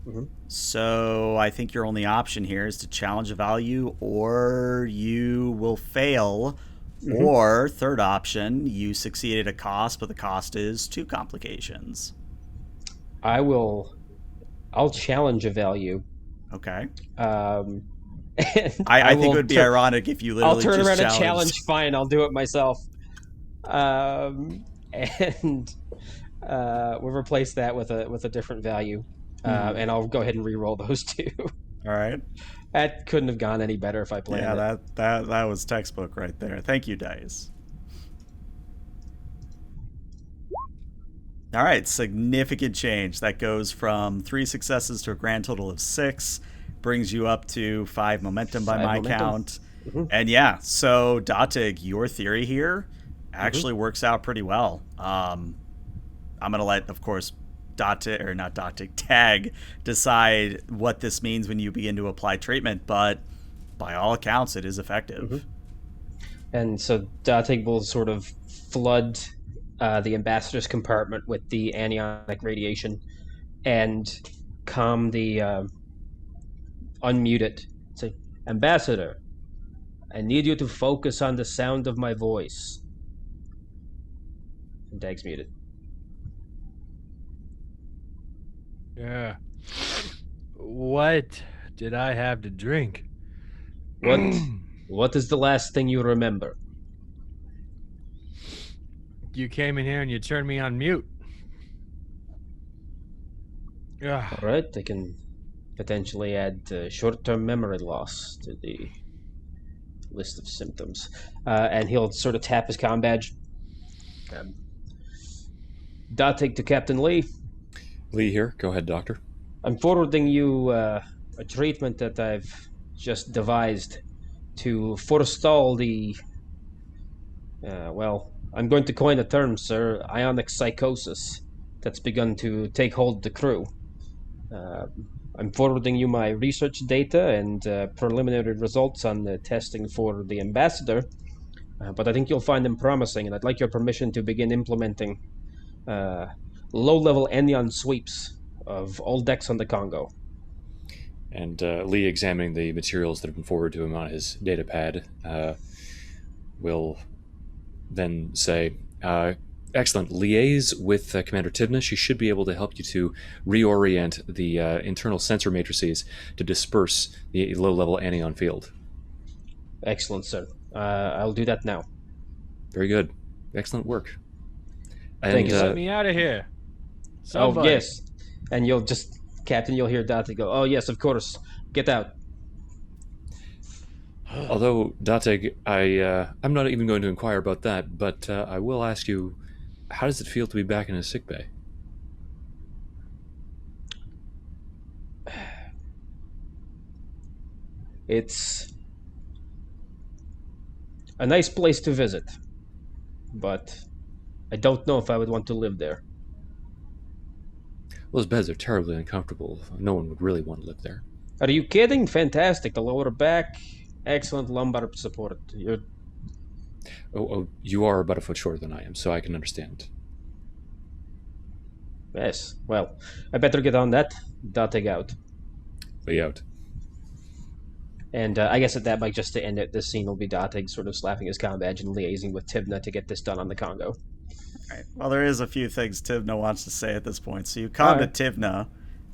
Mhm. So I think your only option here is to challenge a value, or you will fail. Mhm. Or third option, you succeed at a cost, but the cost is 2 complications. I'll challenge a value. Okay. And I think will it would be turn- ironic if you I'll literally turn just around and challenged. challenge. Fine, I'll do it myself. And we'll replace that with a different value. And I'll go ahead and re-roll those 2. All right. That couldn't have gone any better if I planned it. Yeah, that was textbook right there. Thank you, Dice. All right, significant change. That goes from 3 successes to a grand total of 6, brings you up to 5 momentum by 5 my momentum. count. Mhm. And yeah, so Datig, your theory here actually works out pretty well. I'm gonna let, of course, Tag decide what this means when you begin to apply treatment, but by all accounts, it is effective. Mhm. And so Datig will sort of flood the ambassador's compartment with the anionic radiation and calm the unmute it. Say, Ambassador, I need you to focus on the sound of my voice. And Dag's muted. Yeah. What did I have to drink? What is the last thing you remember? You came in here and you turned me on mute. Yeah. All right, I can potentially add short-term memory loss to the list of symptoms. And he'll sort of tap his comm badge. Datig to Captain Lee. Lee here. Go ahead, Doctor. I'm forwarding you a treatment that I've just devised to forestall the... I'm going to coin a term, sir, ionic psychosis that's begun to take hold of the crew. I'm forwarding you my research data and preliminary results on the testing for the ambassador, but I think you'll find them promising, and I'd like your permission to begin implementing low-level anion sweeps of all decks on the Congo. And Lee, examining the materials that have been forwarded to him on his data pad, will then say, excellent. Liaise with Commander Tivna. She should be able to help you to reorient the internal sensor matrices to disperse the low-level anion field. Excellent, sir. I'll do that now. Very good. Excellent work. And, Thank you, sir. Let me out of here. Oh, Somebody. yes. And Captain, you'll hear Datig go, oh, yes, of course. Get out. Although, Datig, I'm not even going to inquire about that, but I will ask you, how does it feel to be back in a sickbay? It's a nice place to visit, but I don't know if I would want to live there. Those beds are terribly uncomfortable. No one would really want to live there. Are you kidding? Fantastic. The lower back, excellent lumbar support. Oh, you are about a foot shorter than I am, so I can understand. Yes. Well, I better get on that. Datig out. Lee out. And I guess at that, like, just to end it, this scene will be Datig sort of slapping his comm badge and liaising with Tivna to get this done on the Congo. All right. Well, there is a few things Tivna wants to say at this point. So you come to Tivna,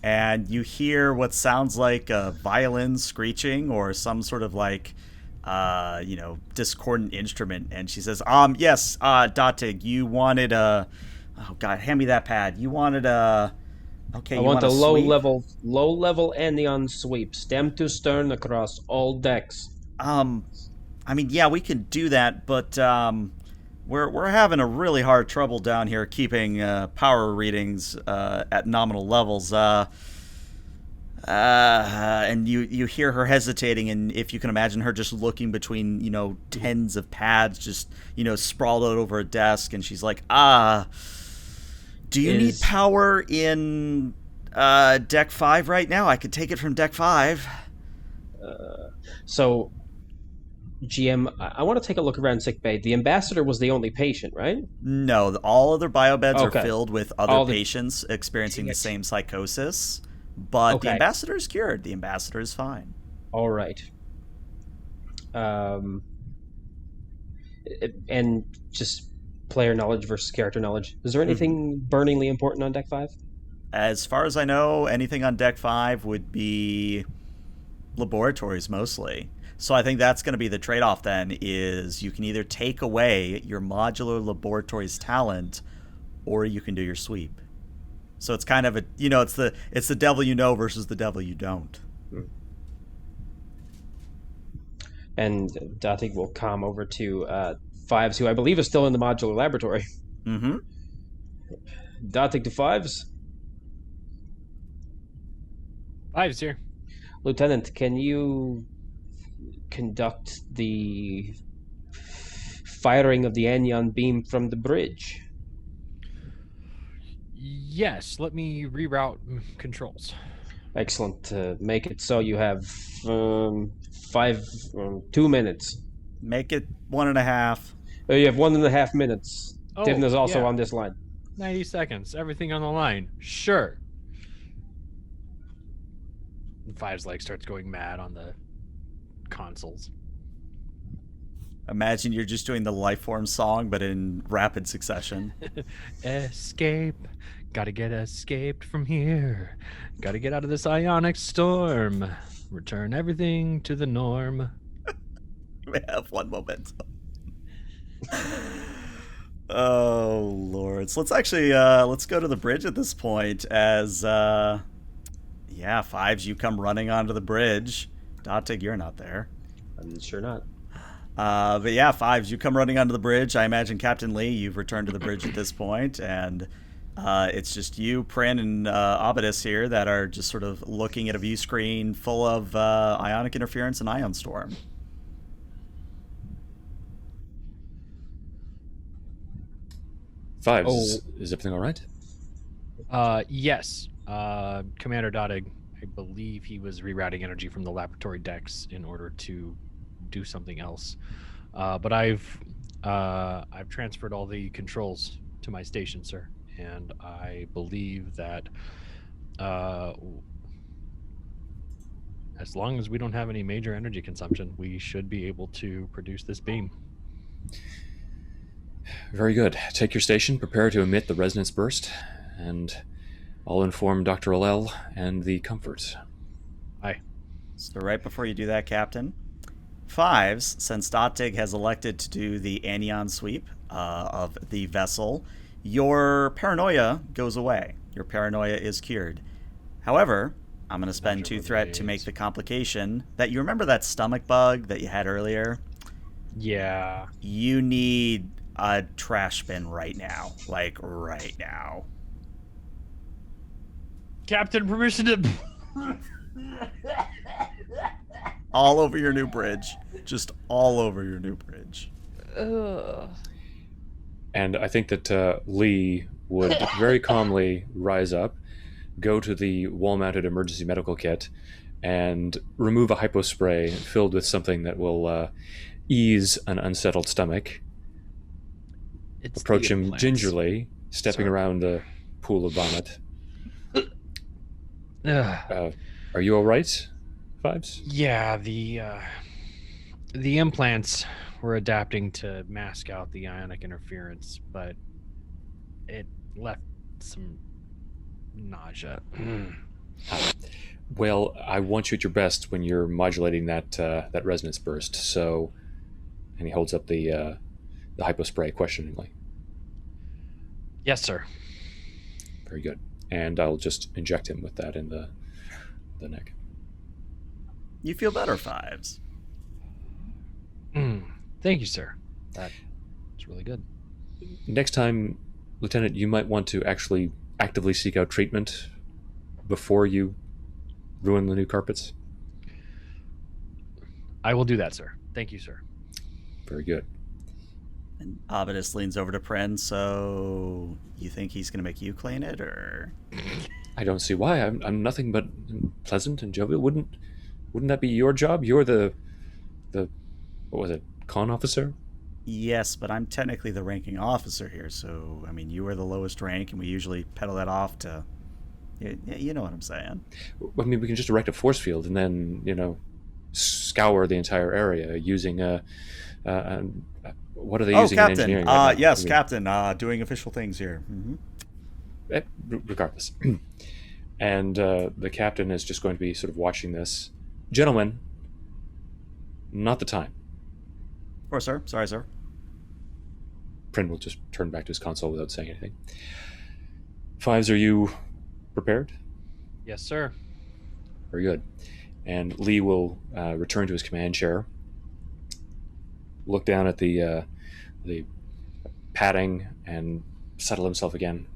and you hear what sounds like a violin screeching or some sort of like discordant instrument. And she says, yes, Datig, you wanted a, oh god, hand me that pad. You wanted a, okay, I you want want a low sweep? level Anion sweep, stem to stern across all decks. I mean, yeah, we can do that, but we're having a really hard trouble down here keeping power readings at nominal levels. And you hear her hesitating, and if you can imagine her just looking between tens of pads, just sprawled out over a desk, and she's like, do you need power in deck 5 right now? I could take it from deck 5. So, GM, I want to take a look around sickbay. The ambassador was the only patient, right? No, all other biobeds are Okay. filled with other patients experiencing the same psychosis, but the ambassador is cured. The ambassador is fine. All right. And just player knowledge versus character knowledge. Is there anything burningly important on deck 5? As far as I know, anything on deck 5 would be laboratories mostly. So I think that's going to be the trade-off then, is you can either take away your modular laboratories talent, or you can do your sweep. So it's kind of a, it's the devil you know versus the devil you don't. And Datig will calm over to Fives, who I believe is still in the modular laboratory. Mm-hmm. Datig to Fives. Fives here. Lieutenant, can you conduct the firing of the anion beam from the bridge? Yes, let me reroute controls. Excellent. Make it so you have 2 minutes. Make it 1.5. You have 1.5 minutes. Oh, Tivna's also yeah. on this line. 90 seconds. Everything on the line. Sure. And Fives starts going mad on the consoles. Imagine you're just doing the Lifeform song, but in rapid succession. Escape. Gotta get escaped from here. Gotta get out of this ionic storm. Return everything to the norm. We have one momentum. Oh lord. So let's actually let's go to the bridge at this point, as Fives, you come running onto the bridge. Datig, you're not there. I'm sure not. But yeah, Fives, you come running onto the bridge. I imagine Captain Lee, you've returned to the bridge at this point, and it's just you, Prin, and Abadis here that are just sort of looking at a view screen full of ionic interference and ion storm. Fives, is everything all right? Yes. Commander Datig, I believe he was rerouting energy from the laboratory decks in order to do something else. But I've transferred all the controls to my station, sir, and I believe that as long as we don't have any major energy consumption, we should be able to produce this beam. Very good. Take your station, prepare to emit the resonance burst, and I'll inform Dr. Alel and the Comfort. Aye. So right before you do that, Captain, Fives, since Datig has elected to do the anion sweep of the vessel, your paranoia goes away. Your paranoia is cured. However, I'm going to spend 2 threat to make the complication that you remember that stomach bug that you had earlier? Yeah. You need a trash bin right now. Like, right now. Captain, permission to... All over your new bridge. Just all over your new bridge. Ugh. And I think that Lee would very calmly rise up, go to the wall-mounted emergency medical kit, and remove a hypospray filled with something that will ease an unsettled stomach. It's Approach the him implants. gingerly, stepping around the pool of vomit. Are you all right, Fives? Yeah, the implants were adapting to mask out the ionic interference, but it left some nausea. Well, I want you at your best when you're modulating that resonance burst. So, and he holds up the hypo spray questioningly. Yes, sir. Very good. And I'll just inject him with that in the neck. You feel better, Fives. Thank you, sir. That's really good. Next time, Lieutenant, you might want to actually actively seek out treatment before you ruin the new carpets. I will do that, sir. Thank you, sir. Very good. And Abadis leans over to Pren. So you think he's going to make you clean it, or? I don't see why. I'm nothing but pleasant and jovial. Wouldn't that be your job? You're the what was it, con officer? Yes, but I'm technically the ranking officer here. So I mean, you are the lowest rank, and we usually pedal that off to. You know what I'm saying. I mean, we can just erect a force field and then, scour the entire area using what are they using in engineering? Right now? Yes, Captain. Doing official things here. Mm-hmm. Regardless. And the captain is just going to be sort of watching this. Gentlemen, not the time. Of course, sir. Sorry, sir. Prin will just turn back to his console without saying anything. Fives, are you prepared? Yes, sir. Very good. And Lee will return to his command chair, look down at the padding, and settle himself again.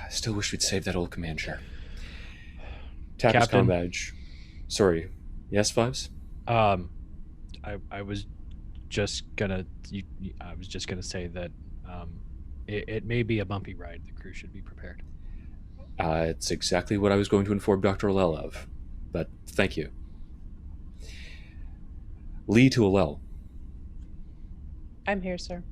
Still wish we'd saved that old command chair. Tap his comm badge. Sorry. Yes, Fives? I was just gonna say that it may be a bumpy ride. The crew should be prepared. It's exactly what I was going to inform Dr. Allel of, but thank you. Lee to Allel. I'm here, sir.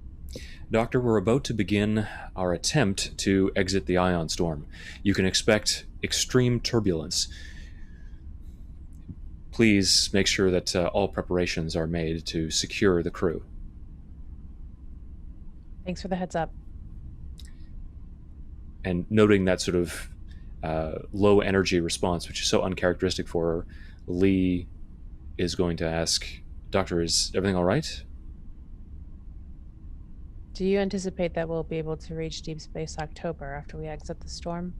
Doctor, we're about to begin our attempt to exit the ion storm. You can expect extreme turbulence. Please make sure that all preparations are made to secure the crew. Thanks for the heads up. And noting that sort of low energy response, which is so uncharacteristic for her, Lee is going to ask, Doctor, is everything all right? Do you anticipate that we'll be able to reach deep space October after we exit the storm?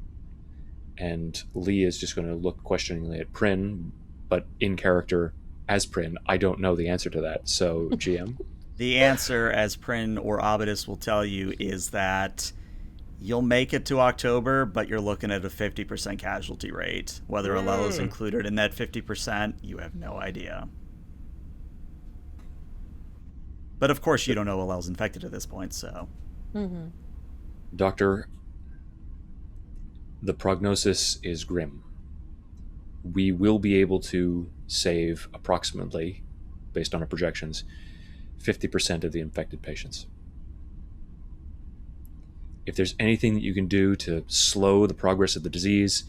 And Lee is just going to look questioningly at Prin, but in character as Prin. I don't know the answer to that, so GM? The answer, as Prin or Abadis will tell you, is that you'll make it to October, but you're looking at a 50% casualty rate. Whether Allel is included in that 50%, you have no idea. But of course you don't know Allel's infected at this point, so... Mm-hmm. Doctor, the prognosis is grim. We will be able to save approximately, based on our projections, 50% of the infected patients. If there's anything that you can do to slow the progress of the disease,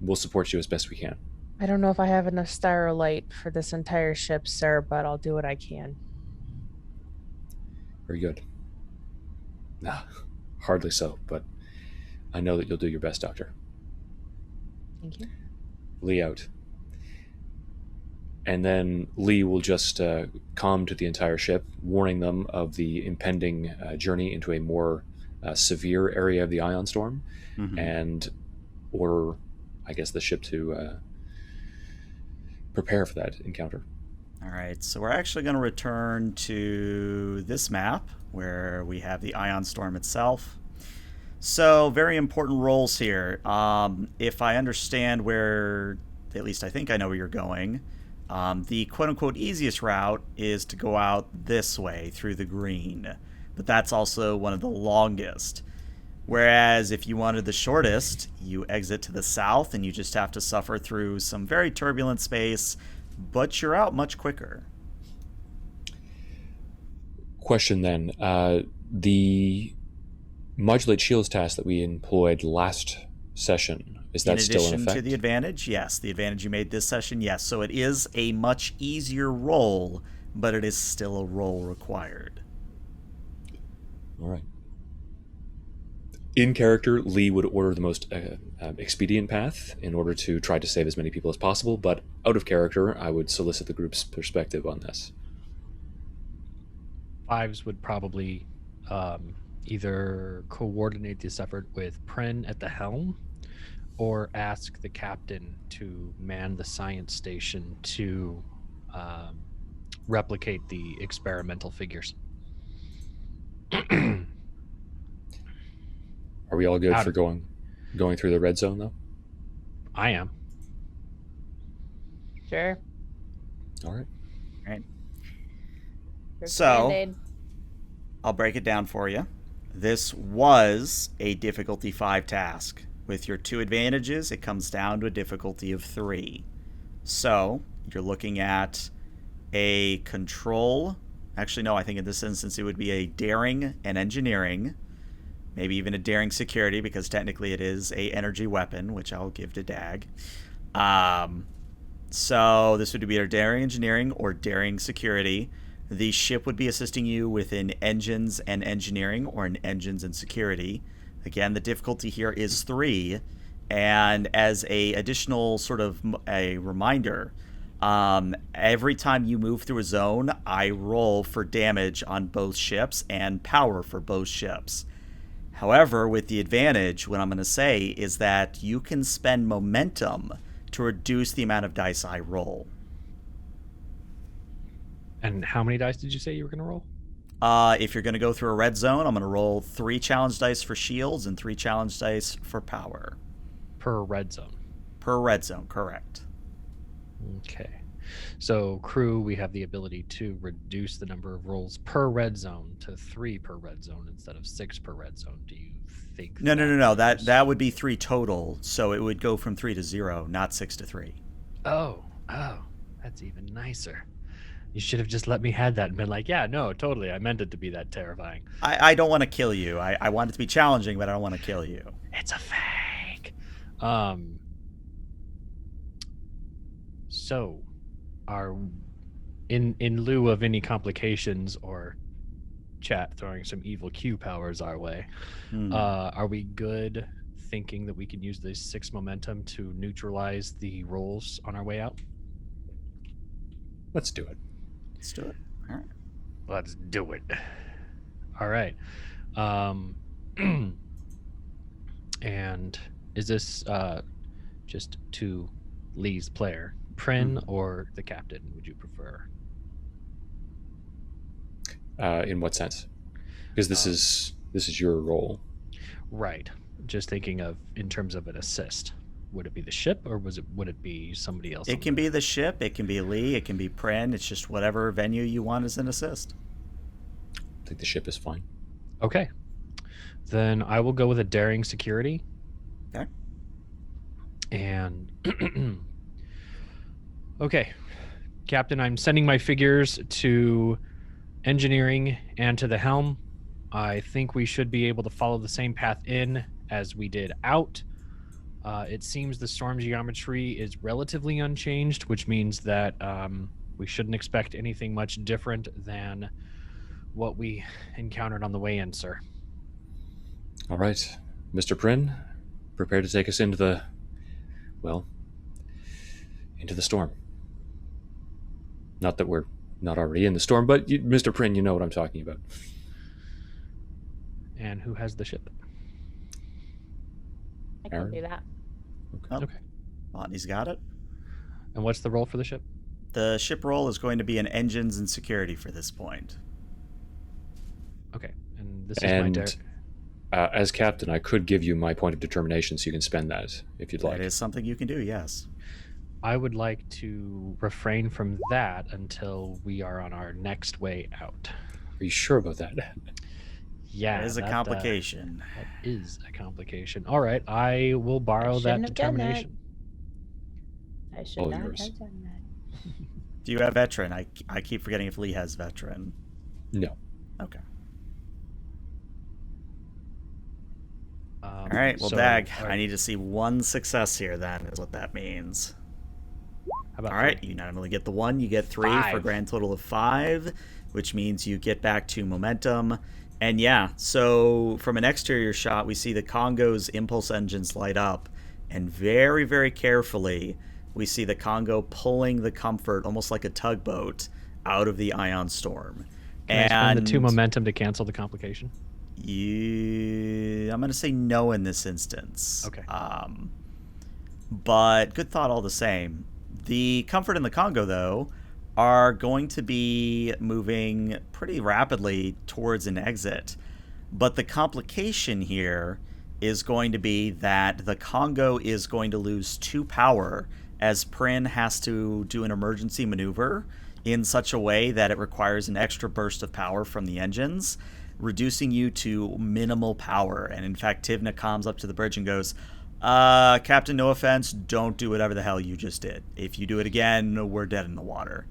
we'll support you as best we can. I don't know if I have enough styrolite for this entire ship, sir, but I'll do what I can. Very good. Nah, hardly so, but I know that you'll do your best, Doctor. Thank you. Lee out. And then Lee will just comm to the entire ship, warning them of the impending journey into a more severe area of the ion storm, and order, I guess, the ship to prepare for that encounter. All right, so we're actually going to return to this map where we have the ion storm itself. So, very important roles here. If I understand where, at least I think I know where you're going, the quote-unquote easiest route is to go out this way through the green. But that's also one of the longest. Whereas if you wanted the shortest, you exit to the south and you just have to suffer through some very turbulent space, but you're out much quicker. Question then. The modulate shields task that we employed last session, is that still in effect? In addition to the advantage, yes. The advantage you made this session, yes. So it is a much easier roll, but it is still a roll required. All right. In character, Lee would order the most expedient path in order to try to save as many people as possible, but out of character, I would solicit the group's perspective on this. Fives would probably either coordinate this effort with Pren at the helm or ask the captain to man the science station to replicate the experimental figures. Are we all good for going through the red zone, though? I am. Sure. All right. Right. Your So- Band-Aid. I'll break it down for you. This was a difficulty 5 task. With your 2 advantages, it comes down to a difficulty of 3. So you're looking at a control. Actually, no, I think in this instance it would be a daring and engineering. Maybe even a daring security, because technically it is a energy weapon, which I'll give to Dag. So this would be either daring engineering or daring security. The ship would be assisting you within engines and engineering, or in engines and security. Again, the difficulty here is 3. And as a additional sort of a reminder, every time you move through a zone, I roll for damage on both ships and power for both ships. However, with the advantage, what I'm going to say is that you can spend momentum to reduce the amount of dice I roll. And how many dice did you say you were going to roll? If you're going to go through a red zone, I'm going to roll 3 challenge dice for shields and 3 challenge dice for power. Per red zone. Per red zone, correct. Okay. So, crew, we have the ability to reduce the number of rolls per red zone to 3 per red zone instead of 6 per red zone. Do you think? No. That would be 3 total, so it would go from 3 to 0, not 6 to 3. Oh, that's even nicer. You should have just let me have that and been like, yeah, no, totally. I meant it to be that terrifying. I don't want to kill you. I want it to be challenging, but I don't want to kill you. It's a fake. So, in lieu of any complications or chat throwing some evil Q powers our way, are we good thinking that we can use this 6 momentum to neutralize the rolls on our way out? Let's do it. Let's do it. All right. Let's do it. All right. And is this just to Lee's player, Pren, or the captain? Would you prefer? In what sense? Because this is your role. Right. Just thinking of in terms of an assist. Would it be the ship, or would it be somebody else? It can be the ship. It can be Lee. It can be Pren. It's just whatever venue you want as an assist. I think the ship is fine. Okay. Then I will go with a daring security. Okay. And okay, Captain, I'm sending my figures to engineering and to the helm. I think we should be able to follow the same path in as we did out. It seems the storm geometry is relatively unchanged, which means that we shouldn't expect anything much different than what we encountered on the way in, sir. All right. Mr. Prin, prepare to take us into the storm. Not that we're not already in the storm, but Mr. Prin, you know what I'm talking about. And who has the ship? I can Aaron? do that. Okay. Bonnie's got it. And what's the role for the ship? The ship roll is going to be an engines and security for this point. Okay. And this is my dare. As captain, I could give you my point of determination so you can spend that if you'd like. That is something you can do, yes. I would like to refrain from that until we are on our next way out. Are you sure about that? Yeah. That is a complication. That is a complication. All right. I will borrow that shouldn't have done that. determination. I should All not yours. have done that. Do you have veteran? I keep forgetting if Lee has veteran. No. Okay. All All right. Well, Dag, I need to see 1 success here. Then is what that means. How about All right. You not only get the 1, you get 3 for a 5. grand total of 5, which means you get back to momentum. And yeah, so from an exterior shot, we see the Congo's impulse engines light up, and very, very carefully, we see the Congo pulling the Comfort, almost like a tugboat, out of the ion storm. Can I spend the 2 momentum to cancel the complication? I'm going to say no in this instance. Okay. But good thought all the same. The Comfort and the Congo, though, are going to be moving pretty rapidly towards an exit. But the complication here is going to be that the Congo is going to lose 2 power as Prin has to do an emergency maneuver in such a way that it requires an extra burst of power from the engines, reducing you to minimal power. And in fact, Tivna comes up to the bridge and goes, Captain, no offense, don't do whatever the hell you just did. If you do it again, we're dead in the water.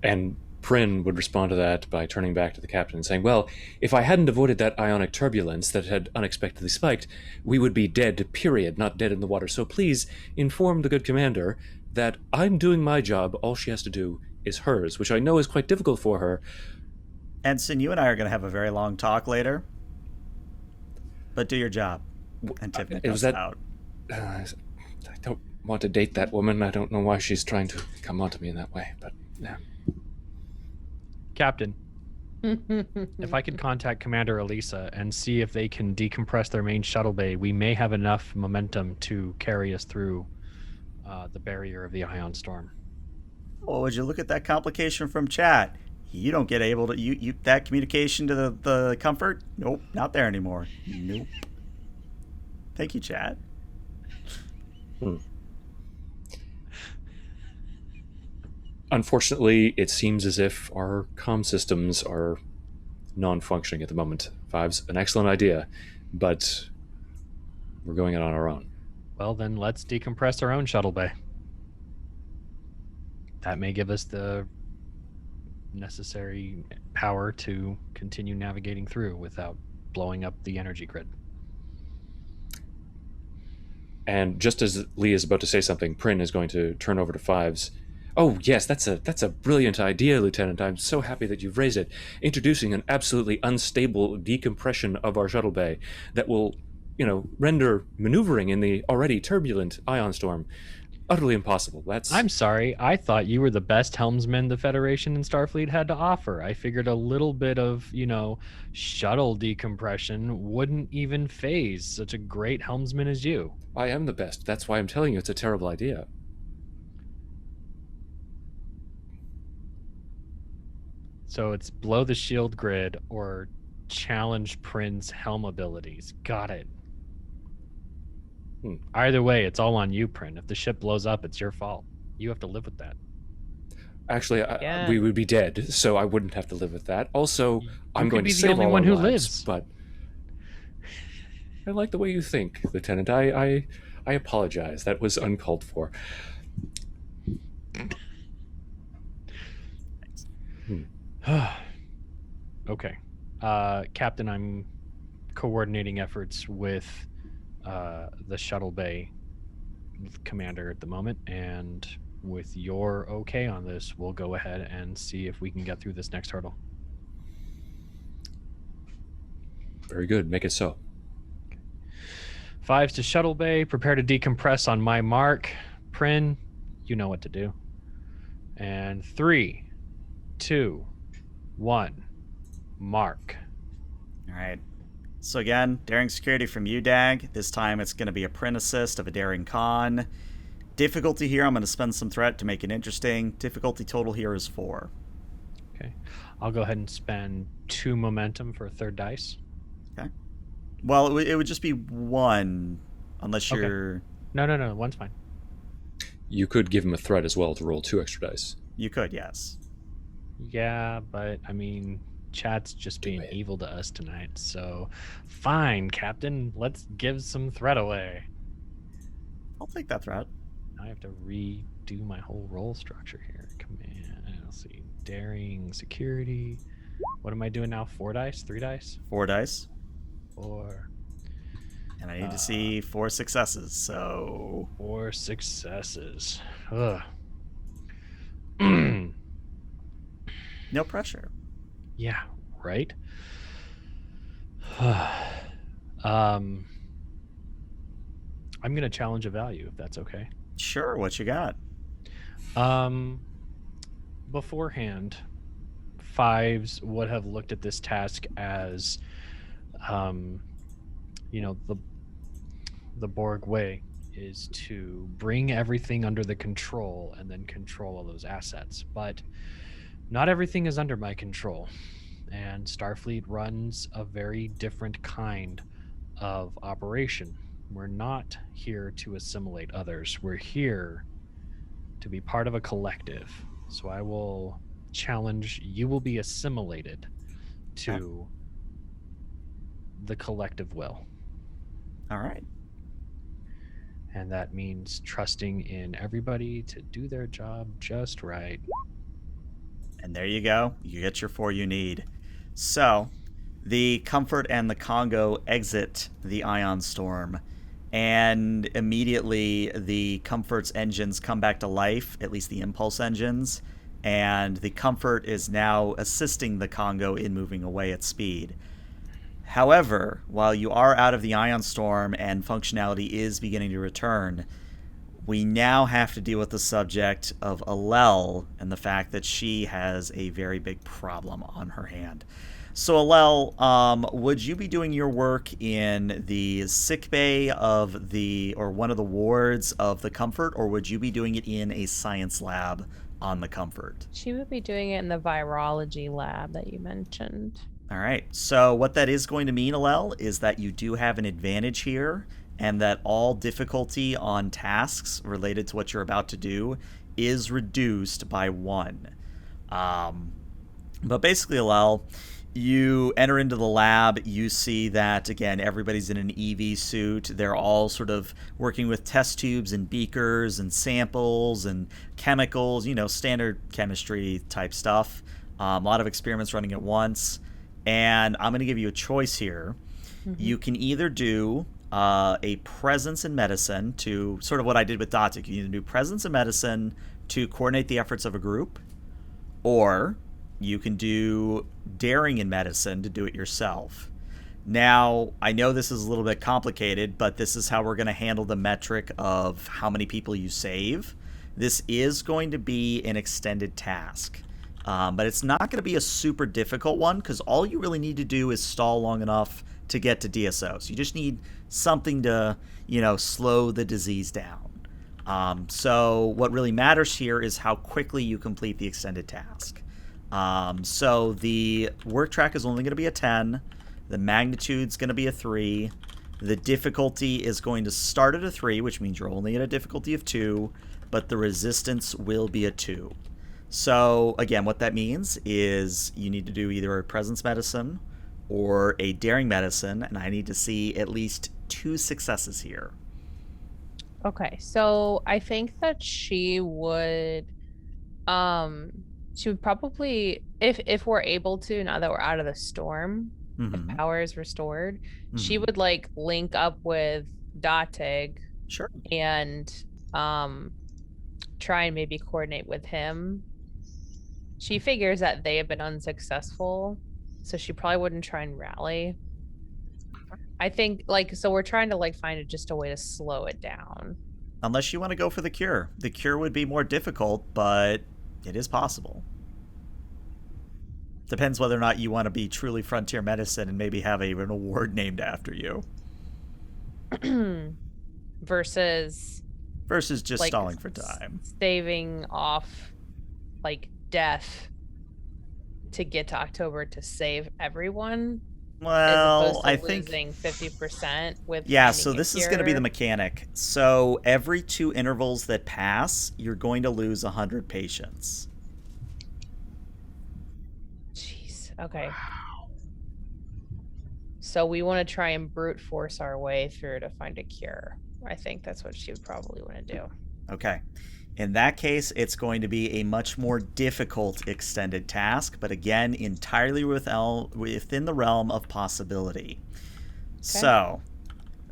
And Prin would respond to that by turning back to the captain and saying, well, if I hadn't avoided that ionic turbulence that had unexpectedly spiked, we would be dead, period, not dead in the water. So please inform the good commander that I'm doing my job. All she has to do is hers, which I know is quite difficult for her. Ensign, you and I are going to have a very long talk later. But do your job. And Tiffany goes out. I don't want to date that woman. I don't know why she's trying to come onto me in that way, but yeah. Captain, if I could contact Commander Elisa and see if they can decompress their main shuttle bay, we may have enough momentum to carry us through the barrier of the ion storm. Well, would you look at that complication from chat? You don't get able to you that communication to the Comfort? Nope, not there anymore. Nope. Thank you, chat. Unfortunately, it seems as if our comm systems are non-functioning at the moment. Five's an excellent idea, but we're going it on our own. Well, then let's decompress our own shuttle bay. That may give us the necessary power to continue navigating through without blowing up the energy grid. And just as Lee is about to say something, Prin is going to turn over to Fives. Oh, yes, that's a brilliant idea, Lieutenant. I'm so happy that you've raised it. Introducing an absolutely unstable decompression of our shuttle bay that will, render maneuvering in the already turbulent ion storm utterly impossible. I'm sorry. I thought you were the best helmsman the Federation and Starfleet had to offer. I figured a little bit of, shuttle decompression wouldn't even phase such a great helmsman as you. I am the best. That's why I'm telling you it's a terrible idea. So it's blow the shield grid or challenge Prin's helm abilities. Got it. Either way, it's all on you, Prin. If the ship blows up, it's your fault. You have to live with that. Actually, we would be dead, so I wouldn't have to live with that. Also, I'm going to save all our lives. You could be the only one who lives. But I like the way you think, Lieutenant. I apologize. That was uncalled for. Okay. Captain, I'm coordinating efforts with the shuttle bay commander at the moment, and with your okay on this, we'll go ahead and see if we can get through this next hurdle. Very good. Make it so. Fives to shuttle bay. Prepare to decompress on my mark. Prin, you know what to do. And 3, 2, 1. Mark. All right. So again, daring security from UDAG. This time it's going to be a Prin assist of a daring con. Difficulty here, I'm going to spend some threat to make it interesting. Difficulty total here is 4. Okay. I'll go ahead and spend 2 momentum for a third dice. Okay. Well, it would just be 1, unless you're... Okay. No. 1's fine. You could give him a threat as well to roll 2 extra dice. You could, yes. Yeah, but, chat's just being evil to us tonight, so fine, Captain. Let's give some threat away. I'll take that threat. Now I have to redo my whole role structure here. Command, let's see. Daring, security. What am I doing now? 4 dice? 3 dice? 4 dice. 4. And I need to see 4 successes, so... 4 successes. No pressure. Yeah. right? I'm going to challenge a value if that's okay. Sure, what you got? Beforehand, fives would have looked at this task as, the Borg way is to bring everything under the control and then control all those assets. But not everything is under my control. And Starfleet runs a very different kind of operation. We're not here to assimilate others. We're here to be part of a collective. So I will challenge you will be assimilated to the collective will. All right. And that means trusting in everybody to do their job just right. And there you go. You get your 4 you need. So, the Comfort and the Kongo exit the ion storm, and immediately the Comfort's engines come back to life, at least the impulse engines, and the Comfort is now assisting the Kongo in moving away at speed. However, while you are out of the ion storm and functionality is beginning to return, we now have to deal with the subject of Alel and the fact that she has a very big problem on her hand. So Alel, would you be doing your work in the sickbay of or one of the wards of the Comfort, or would you be doing it in a science lab on the Comfort? She would be doing it in the virology lab that you mentioned. All right. So what that is going to mean, Alel, is that you do have an advantage here, and that all difficulty on tasks related to what you're about to do is reduced by 1. But basically, Alel, you enter into the lab, you see that, again, everybody's in an EV suit. They're all sort of working with test tubes and beakers and samples and chemicals, standard chemistry type stuff. A lot of experiments running at once. And I'm going to give you a choice here. Mm-hmm. You can either do a presence in medicine to sort of what I did with Datic. You can either do presence in medicine to coordinate the efforts of a group, or you can do daring in medicine to do it yourself. Now, I know this is a little bit complicated, but this is how we're going to handle the metric of how many people you save. This is going to be an extended task. But it's not going to be a super difficult one, because all you really need to do is stall long enough to get to DSO. So you just need something to, slow the disease down. So what really matters here is how quickly you complete the extended task. So the work track is only going to be a 10. The magnitude's going to be a 3. The difficulty is going to start at a 3, which means you're only at a difficulty of 2, but the resistance will be a 2. So, again, what that means is you need to do either a presence medicine or a daring medicine, and I need to see at least 2 successes here. Okay, so I think that she would probably, if we're able to, now that we're out of the storm, if power is restored, she would link up with Datig. Sure. And try and maybe coordinate with him. She figures that they have been unsuccessful, so she probably wouldn't try and rally. I think so we're trying to find just a way to slow it down. Unless you want to go for the cure. The cure would be more difficult, but it is possible. Depends whether or not you want to be truly frontier medicine and maybe have an award named after you. Versus just stalling for time. Staving off death to get to October to save everyone. Well, I think losing 50% with so this is going to be the mechanic. So every 2 intervals that pass, you're going to lose 100 patients. Jeez. Okay. So we want to try and brute force our way through to find a cure. I think that's what she would probably want to do. Okay. In that case, it's going to be a much more difficult extended task, but again, entirely within the realm of possibility. Okay. So,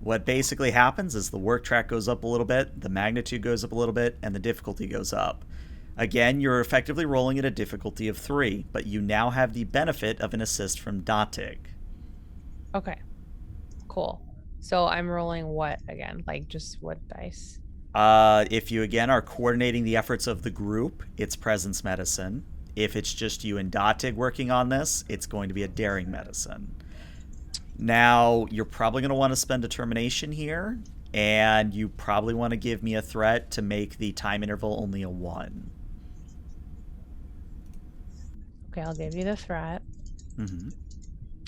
what basically happens is the work track goes up a little bit, the magnitude goes up a little bit, and the difficulty goes up. Again, you're effectively rolling at a difficulty of 3, but you now have the benefit of an assist from Datig. Okay. Cool. So I'm rolling what again? Like just what dice? If you, again, are coordinating the efforts of the group, it's presence medicine. If it's just you and Datig working on this, it's going to be a daring medicine. Now, you're probably going to want to spend determination here, and you probably want to give me a threat to make the time interval only a 1. Okay, I'll give you the threat. Mm-hmm.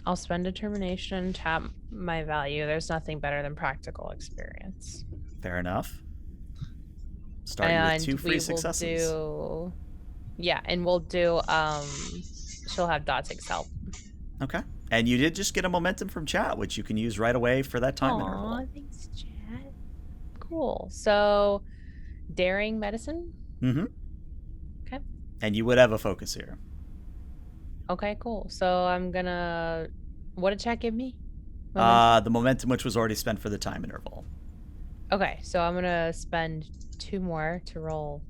I'll spend determination and tap my value. There's nothing better than practical experience. Fair enough. Starting with 2 free successes. And we'll do she'll have Datig's help. Okay. And you did just get a momentum from chat, which you can use right away for that time Aw, interval. thanks, chat. Cool. So daring medicine? Mm-hmm. Okay. And you would have a focus here. Okay, cool. So I'm gonna what did chat give me? The momentum which was already spent for the time interval. Okay, so I'm gonna spend 2 more to roll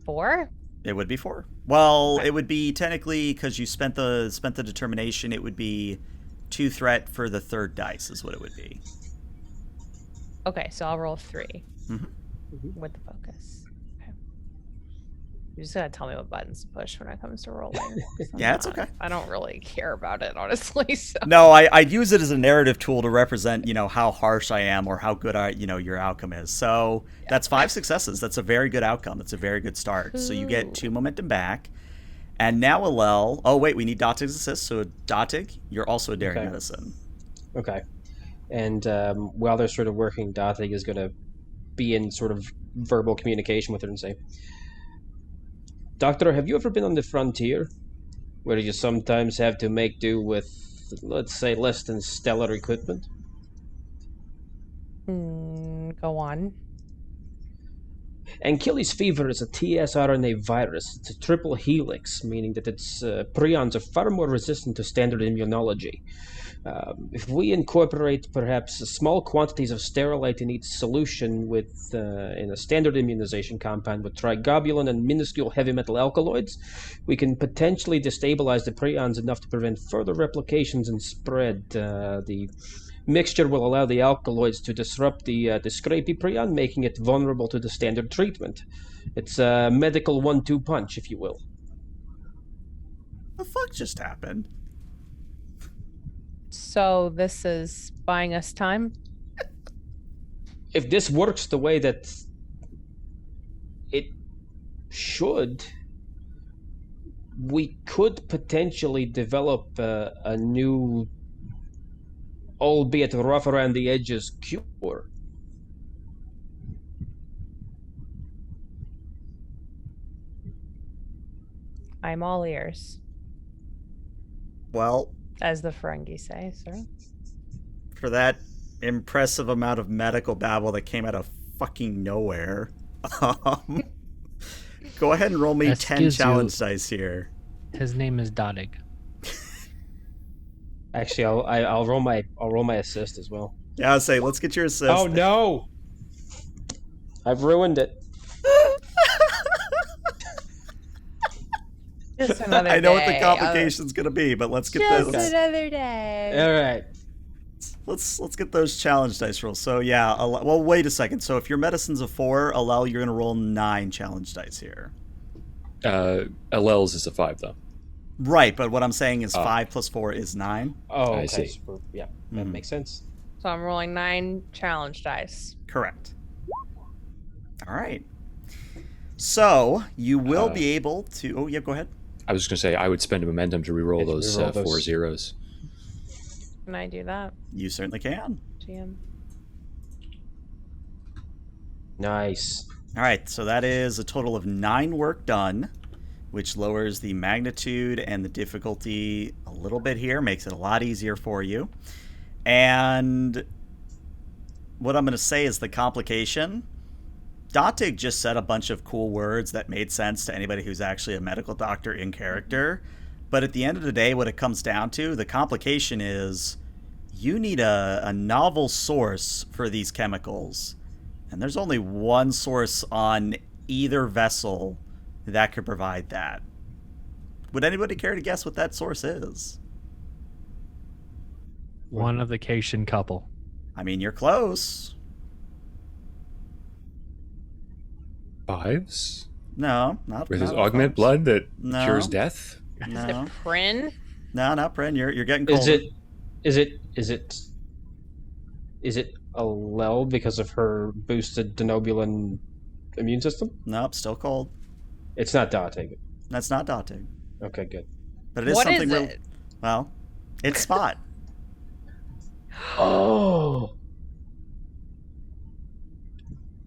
4. It would be 4. Well, Okay. it would be technically, because you spent the determination, it would be 2 threat for the 3rd dice is what it would be. Okay, so I'll roll 3 Mhm. with the focus. Okay. You just gotta tell me what buttons to push when it comes to rolling. 'cause Yeah, it's okay. I don't really care about it, honestly. So. No, I'd use it as a narrative tool to represent, how harsh I am or how good your outcome is. So that's 5 successes. That's a very good outcome. That's a very good start. So you get 2 momentum back. And now Alel. Oh, wait, we need Datig's assist. So Datig, you're also a daring Okay. medicine. Okay. And while they're sort of working, Datig is going to be in sort of verbal communication with her and say, Doctor, have you ever been on the frontier where you sometimes have to make do with, let's say, less than stellar equipment? Go on. Achilles fever is a tsRNA virus. It's a triple helix, meaning that its prions are far more resistant to standard immunology. If we incorporate perhaps small quantities of sterilite in each solution in a standard immunization compound with triglobulin and minuscule heavy metal alkaloids, we can potentially destabilize the prions enough to prevent further replications and spread. The mixture will allow the alkaloids to disrupt the scrapie prion, making it vulnerable to the standard treatment. It's a medical 1-2 punch, if you will. The fuck just happened? So this is buying us time? If this works the way that it should, we could potentially develop a new, albeit rough around the edges, cure. I'm all ears, Well, as the Ferengi say, sir. for that impressive amount of medical babble that came out of fucking nowhere, go ahead and roll me 10 Excuse you. challenge dice here. His name is Datig. Actually, I'll roll my assist as well. Yeah, I'll say, let's get your assist. Oh no! I've ruined it. Just another I know what the day. complication's gonna be, but let's get Just this. another day. All right. Let's get those challenge dice rolls. So yeah, well, wait a second. So if your medicine's a 4, Alel, you're gonna roll 9 challenge dice here. Alel's is a 5, though. Right, but what I'm saying is 5 plus 4 is 9. Oh, I okay. see. Yeah, that makes sense. So I'm rolling 9 challenge dice. Correct. All right. So you will be able to. Oh yeah, go ahead. I was just going to say, I would spend a momentum to reroll Yeah, those reroll 4 those. zeros. Can I do that, You certainly can. GM? Nice. All right, so that is a total of 9 work done, which lowers the magnitude and the difficulty a little bit here, makes it a lot easier for you. And what I'm going to say is the complication. Datig just said a bunch of cool words that made sense to anybody who's actually a medical doctor in character. But at the end of the day, what it comes down to, the complication is you need a novel source for these chemicals. And there's only one source on either vessel that could provide that. Would anybody care to guess what that source is? One of the Cation couple. I mean, you're close. Fives? No, not With his not augment close. blood that No. cures death? Is No, it Prin? no, not Prin. You're getting cold. Is it Alel because of her boosted denobulin immune system? Nope, still cold. It's not Datig. That's not Datig. Okay, good. But it is What something is real. it? Well, it's Spot. Oh.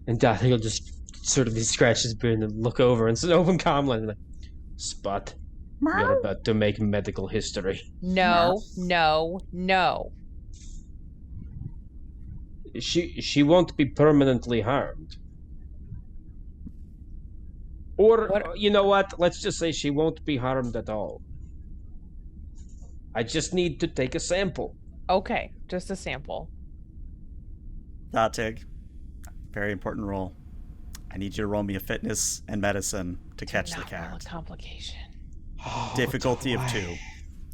And Datig will just sort of scratch his beard and look over and open calmly and like, Spot, you're about to make medical history. No, no, no. She won't be permanently harmed. Or, What- you know what? Let's just say she won't be harmed at all. I just need to take a sample. Okay, just a sample. Datig. Very important role. I need you to roll me a fitness and medicine to catch the Not roll a cat. complication. Difficulty of 2.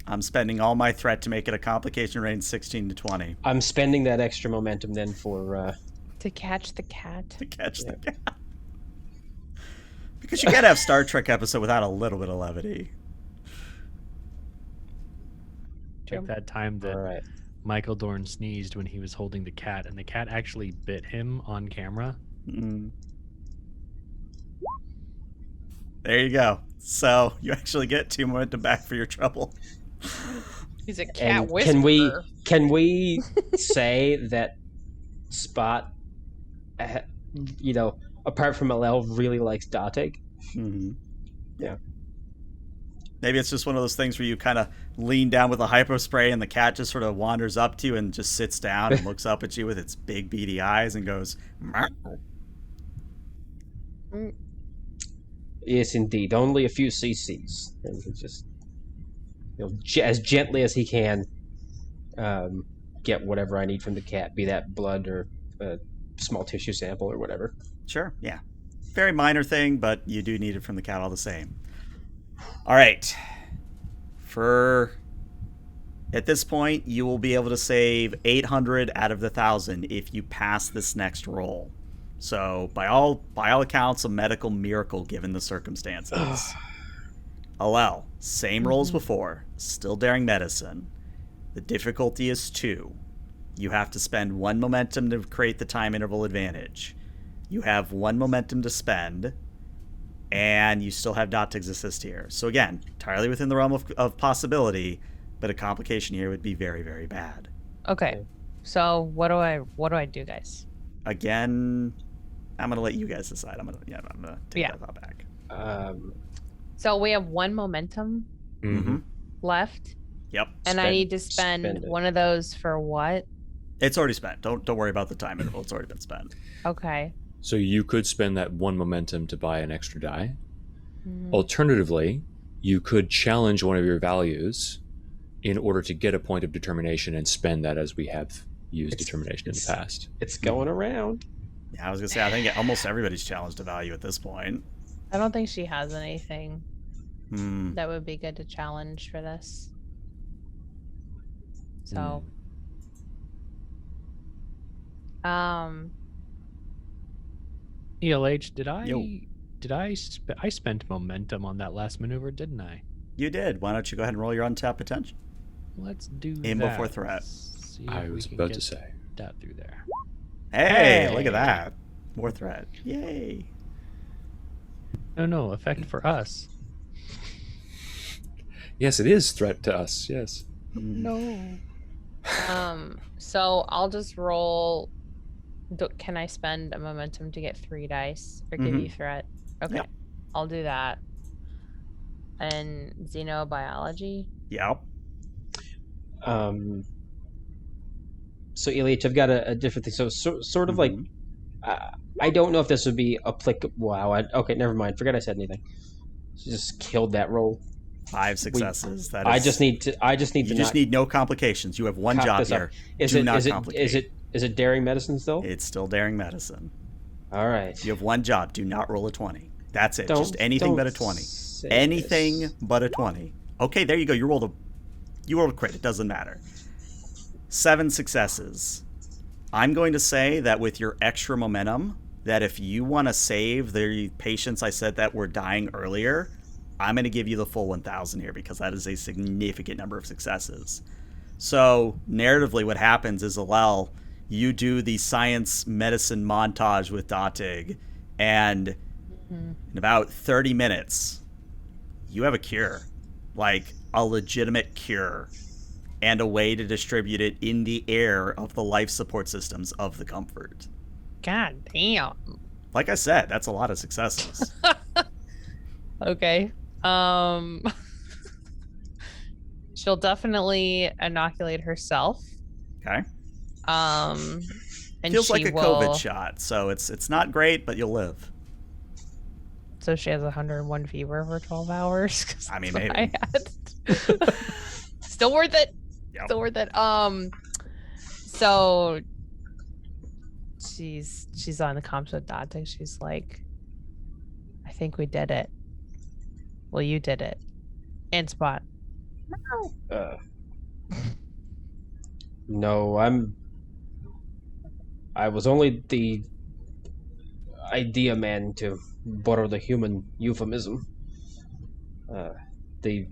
I'm spending all my threat to make it a complication range 16 to 20 I'm spending that extra momentum then for... To catch the cat. to catch the cat. Because you can't have Star Trek episode without a little bit of levity. Like that time that All right. Michael Dorn sneezed when he was holding the cat, and the cat actually bit him on camera. Mm. There you go. So you actually get 2 momentum back for your trouble. He's a cat And whisperer. can we say that Spot, apart from Alel, really likes Datig? Mm-hmm. Yeah. Maybe it's just one of those things where you kind of lean down with a hypo spray and the cat just sort of wanders up to you and just sits down and looks up at you with its big beady eyes and goes, "Meow." Yes, indeed. Only a few cc's. And he just, as gently as he can, get whatever I need from the cat, be that blood or a small tissue sample or whatever. Sure, yeah. Very minor thing, but you do need it from the cat all the same. All right. At this point, you will be able to save 800 out of the 1,000 if you pass this next roll. So, by all accounts, a medical miracle given the circumstances. Alel, same roll as before, still daring medicine. The difficulty is 2. You have to spend 1 momentum to create the time interval advantage. You have 1 momentum to spend, and you still have Datig's assist here. So again, entirely within the realm of possibility, but a complication here would be very, very bad. Okay. So what do I do, guys? Again, I'm gonna let you guys decide. I'm gonna take that thought back. So we have 1 momentum Mm-hmm. left, Yep. and I need to spend spend it. one of those for what? It's already spent. Don't worry about the time interval. It's already been spent. Okay. So you could spend that 1 momentum to buy an extra die. Mhm. Alternatively, you could challenge one of your values in order to get a point of determination and spend that as we have used determination in the past. It's going around. Yeah, I was gonna say I think almost everybody's challenged a value at this point. I don't think she has anything Hmm. that would be good to challenge for this. So, ELH, did I? Yo. I spent momentum on that last maneuver, didn't I? You did. Why don't you go ahead and roll your untapped potential? Let's do Aim that. before threat. See I if we was can about get to say. that through there. Hey, look at that. More threat. Yay. No, effect for us. Yes, it is threat to us. Yes. No. so I'll just roll. Can I spend a momentum to get 3 dice or give you threat? Okay, Yep. I'll do that. And xenobiology. Yep. So Elite, I've got a different thing. So sort of like, I don't know if this would be applicable. Wow. Okay, never mind. Forget I said anything. Just killed that roll. 5 successes. That is, I just need to. You just need no complications. You have one cock job this up. here. Is Do it not is it complicate. is it daring medicine still? It's still daring medicine. All right. You have one job. Do not roll a 20. That's it. Just anything but a 20. Anything but a 20. Okay, there you go. You rolled a crit. It doesn't matter. 7 successes. I'm going to say that with your extra momentum, that if you want to save the patients I said that were dying earlier, I'm going to give you the full 1,000 here because that is a significant number of successes. So narratively what happens is, Alel, you do the science medicine montage with Datig, and in about 30 minutes, you have a cure. Like a legitimate cure. And a way to distribute it in the air of the life support systems of the Comfort. God damn. Like I said, that's a lot of successes. Okay. She'll definitely inoculate herself. Okay. And Feels she like a will, COVID shot, so it's not great, but you'll live. So she has 101 fever for 12 hours. 'Cause I mean, that's what maybe. I had. Still worth it. Yep. Still worth it. So she's on the comms with Dante. She's like, I think we did it. Well, you did it. And Spot. No, I was only the idea man, to borrow the human euphemism. The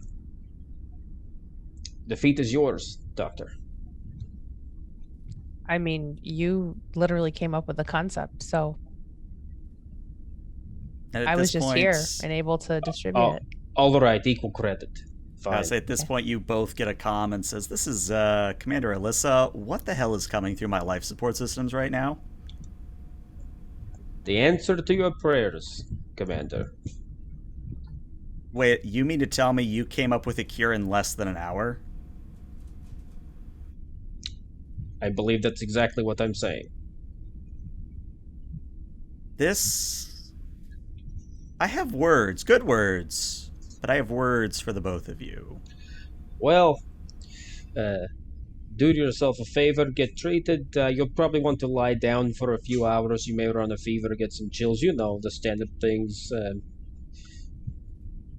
feat is yours, Doctor. I mean, you literally came up with the concept, so And at I was this just point, here and able to distribute Oh, it. all right, equal credit. Fine. I say at this point, you both get a comm and says, "This is Commander Alyssa. What the hell is coming through my life support systems right now?" The answer to your prayers, Commander. Wait, you mean to tell me you came up with a cure in less than an hour? I believe that's exactly what I'm saying. I have words, good words, but I have words for the both of you. Well, do yourself a favor, get treated. You'll probably want to lie down for a few hours. You may run a fever, get some chills. You know, the standard things.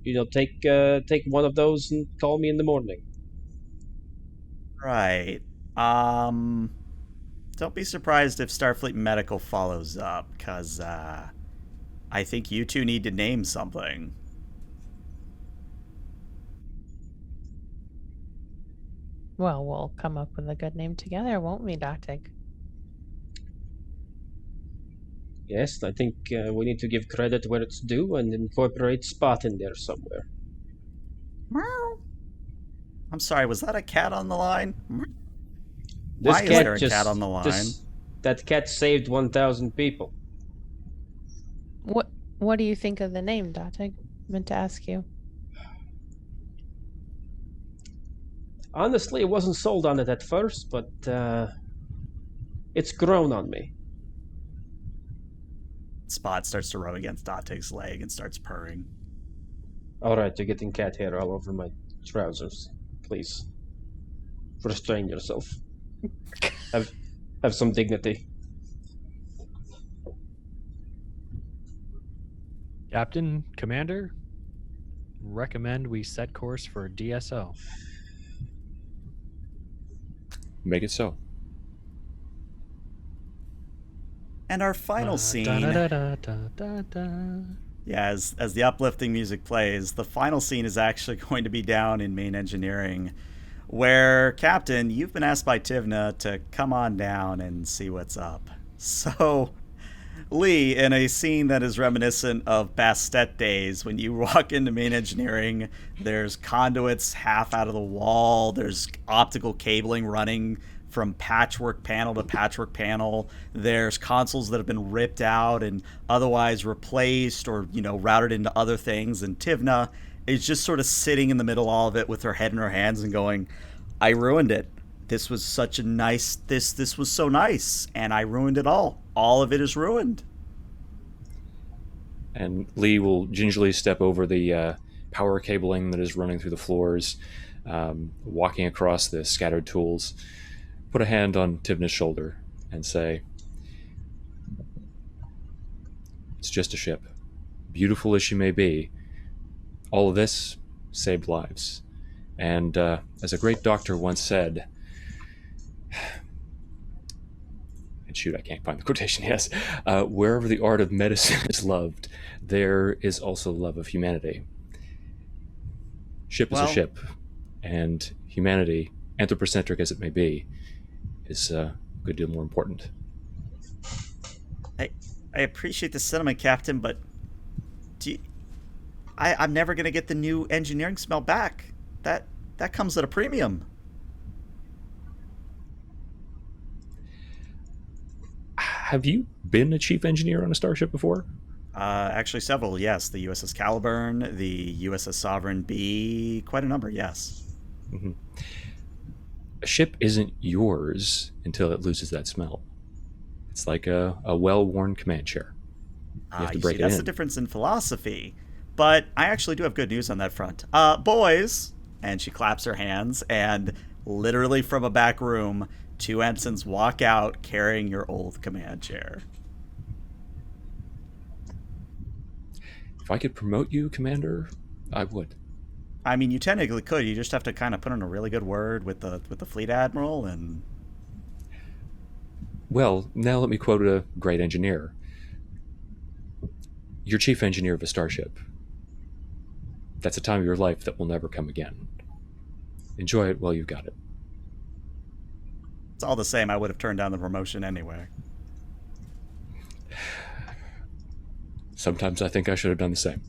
Take one of those and call me in the morning. Right. Don't be surprised if Starfleet Medical follows up, because I think you two need to name something. Well, we'll come up with a good name together, won't we, Datic? Yes, I think we need to give credit where it's due and incorporate Spot in there somewhere. Meow. I'm sorry, was that a cat on the line? This Why is cat there a cat on the line? That cat saved 1,000 people. What do you think of the name, Datic? Meant to ask you. Honestly, I wasn't sold on it at first, but it's grown on me. Spot starts to rub against Datig's leg and starts purring. All right, you're getting cat hair all over my trousers. Please, restrain yourself. Have some dignity. Captain, Commander, recommend we set course for DSO. Make it so. And our final scene, yeah, as the uplifting music plays, the final scene is actually going to be down in main engineering, where, Captain, you've been asked by Tivna to come on down and see what's up. So, Lee, in a scene that is reminiscent of Bastet days, when you walk into main engineering, there's conduits half out of the wall, there's optical cabling running from patchwork panel to patchwork panel, there's consoles that have been ripped out and otherwise replaced or, routed into other things, and Tivna is just sort of sitting in the middle of all of it with her head in her hands and going, I ruined it. This was such a nice, this was so nice, and I ruined it all. All of it is ruined. And Lee will gingerly step over the power cabling that is running through the floors, walking across the scattered tools, put a hand on Tivna's shoulder, and say, It's just a ship. Beautiful as she may be, all of this saved lives. And as a great doctor once said, and shoot, I can't find the quotation, yes, wherever the art of medicine is loved, there is also love of humanity. Ship is a ship, and humanity, anthropocentric as it may be, is a good deal more important. I appreciate the sentiment, Captain, but I'm never going to get the new engineering smell back. That comes at a premium. Have you been a chief engineer on a starship before? Actually, several, yes. The USS Caliburn, the USS Sovereign B, quite a number, yes. Mm-hmm. A ship isn't yours until it loses that smell. It's like a well-worn command chair. You have to break it in. That's the difference in philosophy. But I actually do have good news on that front. Boys, and she claps her hands, and literally from a back room, 2 ensigns walk out carrying your old command chair. If I could promote you, Commander, I would. I mean, you technically could. You just have to kind of put in a really good word with the fleet admiral, and... Well, now let me quote a great engineer. You're chief engineer of a starship. That's a time of your life that will never come again. Enjoy it while you've got it. It's all the same. I would have turned down the promotion anyway. Sometimes I think I should have done the same.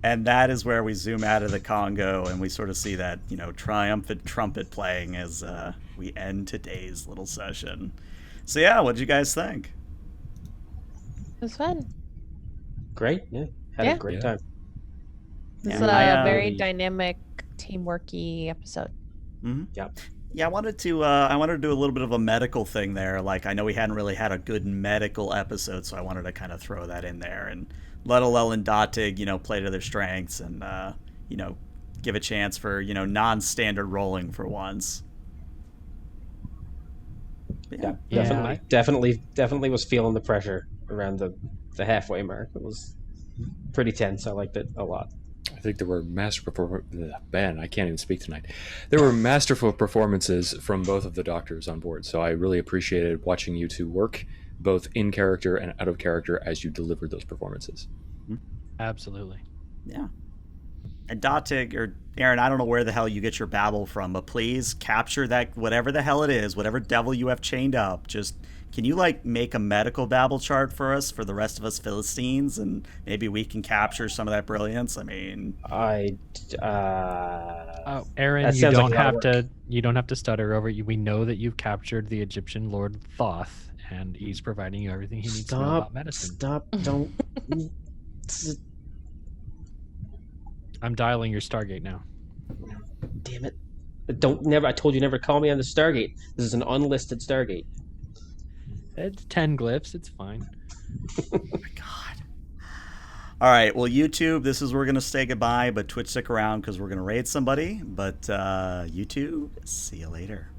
And that is where we zoom out of the Congo and we sort of see that, triumphant trumpet playing as we end today's little session. So yeah, what did you guys think? It was fun. Great, yeah. Had a great time. This is a very dynamic, teamworky episode. Mm-hmm. Yep. Yeah, I wanted to do a little bit of a medical thing there. Like, I know we hadn't really had a good medical episode, so I wanted to kind of throw that in there and let Alel and Datig, play to their strengths and, give a chance for, non-standard rolling for once. Yeah, definitely was feeling the pressure around the halfway mark. It was pretty tense. I liked it a lot. I think there were I can't even speak tonight. There were masterful performances from both of the doctors on board, so I really appreciated watching you two work, both in character and out of character, as you delivered those performances. Absolutely. Yeah. And Datig, or Aaron, I don't know where the hell you get your babble from, but please capture that, whatever the hell it is, whatever devil you have chained up, just... Can you, make a medical babble chart for us, for the rest of us Philistines, and maybe we can capture some of that brilliance? I mean... Aaron, you don't have to stutter over it. We know that you've captured the Egyptian Lord Thoth, and he's providing you everything he needs to know about medicine. Don't... I'm dialing your Stargate now. Damn it. I told you never to call me on the Stargate. This is an unlisted Stargate. It's 10 glyphs. It's fine. Oh my god. All right. Well, YouTube, this is where we're going to say goodbye, but Twitch, stick around because we're going to raid somebody. But YouTube, see you later.